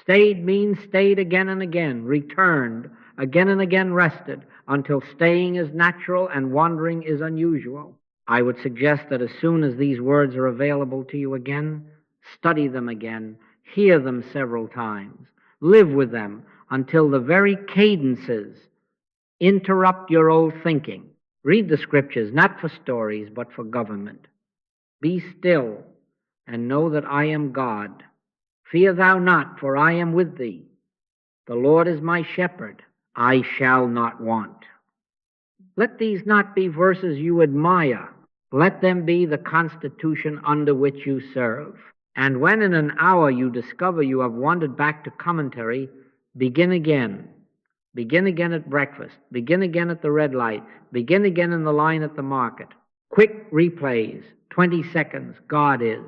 Stayed means stayed again and again, returned, again and again rested, until staying is natural and wandering is unusual. I would suggest that as soon as these words are available to you again, study them again, hear them several times, live with them until the very cadences Interrupt your old thinking. Read the scriptures, not for stories, but for government. Be still and know that I am God. Fear thou not, for I am with thee. The Lord is my shepherd. I shall not want. Let these not be verses you admire. Let them be the constitution under which you serve. And when in an hour you discover you have wandered back to commentary, begin again. Begin again at breakfast. Begin again at the red light. Begin again in the line at the market. Quick replays, 20 seconds, God is.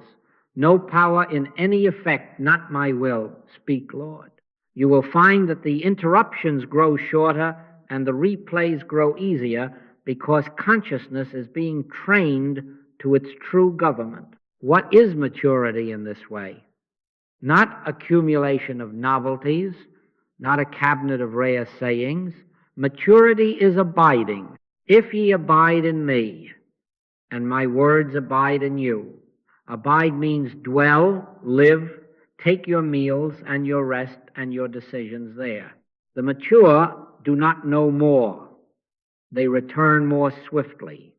No power in any effect, not my will. Speak, Lord. You will find that the interruptions grow shorter and the replays grow easier because consciousness is being trained to its true government. What is maturity in this way? Not accumulation of novelties, not a cabinet of rare sayings. Maturity is abiding. If ye abide in me, and my words abide in you. Abide means dwell, live, take your meals and your rest and your decisions there. The mature do not know more. They return more swiftly.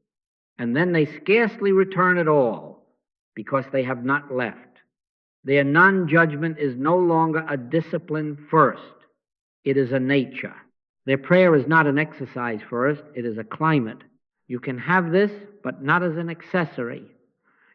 And then they scarcely return at all because they have not left. Their non-judgment is no longer a discipline first. It is a nature. Their prayer is not an exercise first. It is a climate. You can have this, but not as an accessory.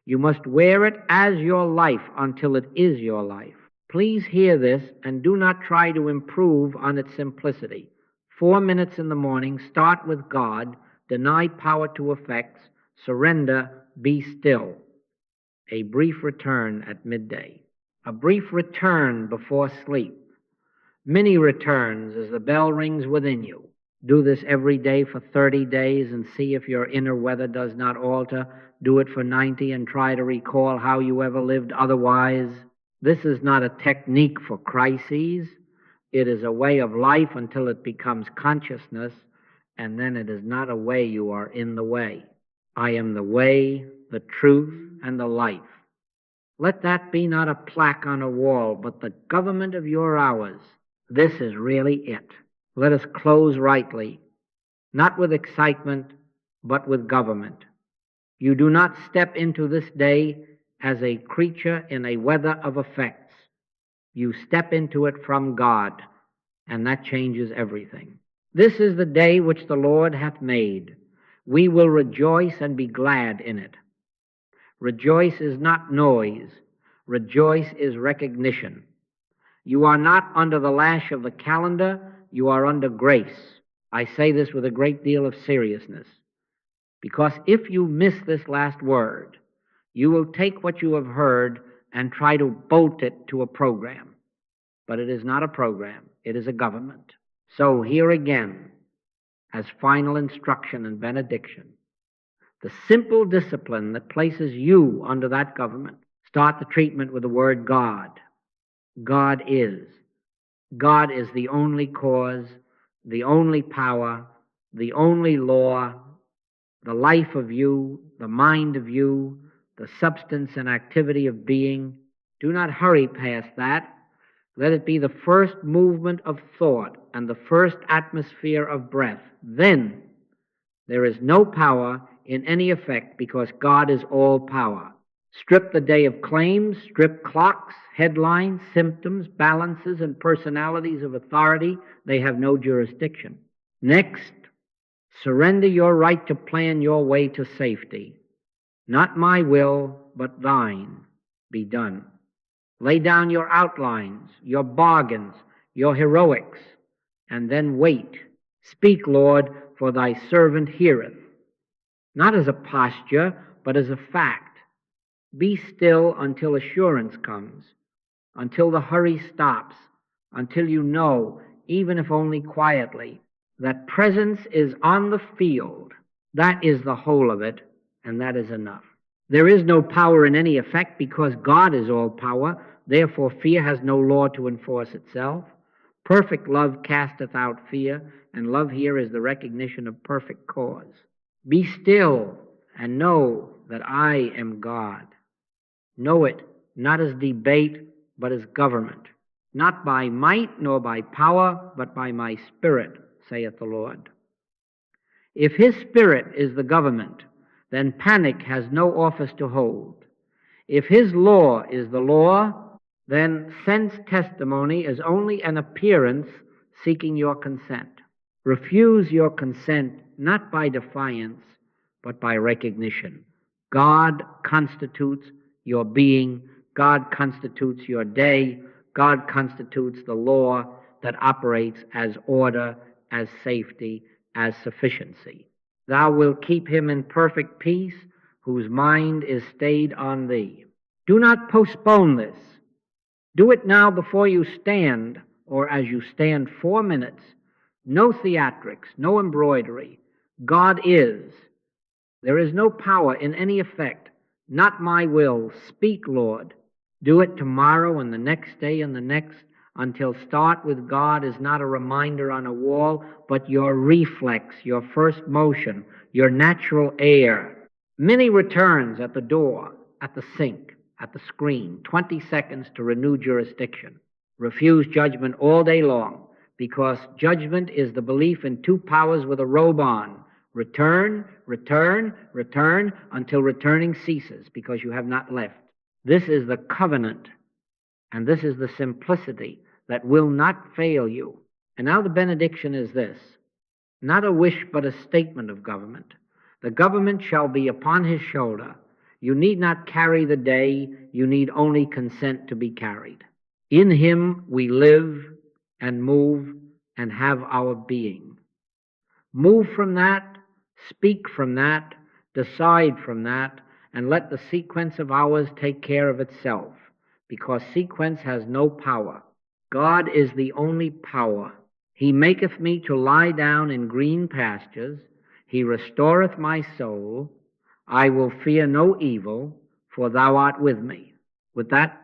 You must wear it as your life until it is your life. Please hear this and do not try to improve on its simplicity. 4 minutes in the morning, start with God, deny power to effects, surrender, be still. A brief return at midday. A brief return before sleep. Many returns as the bell rings within you. Do this every day for 30 days and see if your inner weather does not alter. Do it for 90 and try to recall how you ever lived otherwise. This is not a technique for crises. It is a way of life until it becomes consciousness, and then it is not a way you are in the way. I am the way, the truth, and the life. Let that be not a plaque on a wall, but the government of your hours. This is really it. Let us close rightly, not with excitement, but with government. You do not step into this day as a creature in a weather of effects. You step into it from God, and that changes everything. This is the day which the Lord hath made. We will rejoice and be glad in it. Rejoice is not noise. Rejoice is recognition. You are not under the lash of the calendar. You are under grace. I say this with a great deal of seriousness, because if you miss this last word, you will take what you have heard and try to bolt it to a program. But it is not a program. It is a government. So here again, as final instruction and benediction, the simple discipline that places you under that government. Start the treatment with the word God. God is. God is the only cause, the only power, the only law, the life of you, the mind of you, the substance and activity of being. Do not hurry past that. Let it be the first movement of thought and the first atmosphere of breath. Then there is no power in any effect because God is all power. Strip the day of claims, strip clocks, headlines, symptoms, balances, and personalities of authority. They have no jurisdiction. Next, surrender your right to plan your way to safety. Not my will, but thine be done. Lay down your outlines, your bargains, your heroics, and then wait. Speak, Lord, for thy servant heareth. Not as a posture, but as a fact. Be still until assurance comes, until the hurry stops, until you know, even if only quietly, that presence is on the field. That is the whole of it, and that is enough. There is no power in any effect because God is all power. Therefore, fear has no law to enforce itself. Perfect love casteth out fear, and love here is the recognition of perfect cause. Be still and know that I am God. Know it not as debate, but as government. Not by might nor by power, but by my Spirit, saith the Lord. If his spirit is the government, then panic has no office to hold. If his law is the law, then sense testimony is only an appearance seeking your consent. Refuse your consent not by defiance, but by recognition. God constitutes your being. God constitutes your day. God constitutes the law that operates as order, as safety, as sufficiency. Thou wilt keep him in perfect peace, whose mind is stayed on thee. Do not postpone this. Do it now before you stand, or as you stand 4 minutes. No theatrics, no embroidery. God is. There is no power in any effect. Not my will. Speak, Lord. Do it tomorrow and the next day and the next, until start with God is not a reminder on a wall, but your reflex, your first motion, your natural air. Many returns at the door, at the sink, at the screen, 20 seconds to renew jurisdiction. Refuse judgment all day long, because judgment is the belief in two powers with a robe on. Return, return, return, until returning ceases, because you have not left. This is the covenant, and this is the simplicity that will not fail you. And now the benediction is this: not a wish, but a statement of government. The government shall be upon his shoulder. You need not carry the day, you need only consent to be carried. In him we live and move and have our being. Move from that, speak from that, decide from that, and let the sequence of hours take care of itself, because sequence has no power. God is the only power. He maketh me to lie down in green pastures. He restoreth my soul. I will fear no evil, for thou art with me. With that,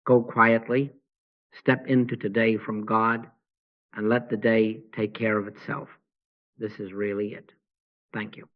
go quietly, step into today from God, and let the day take care of itself. This is really it. Thank you.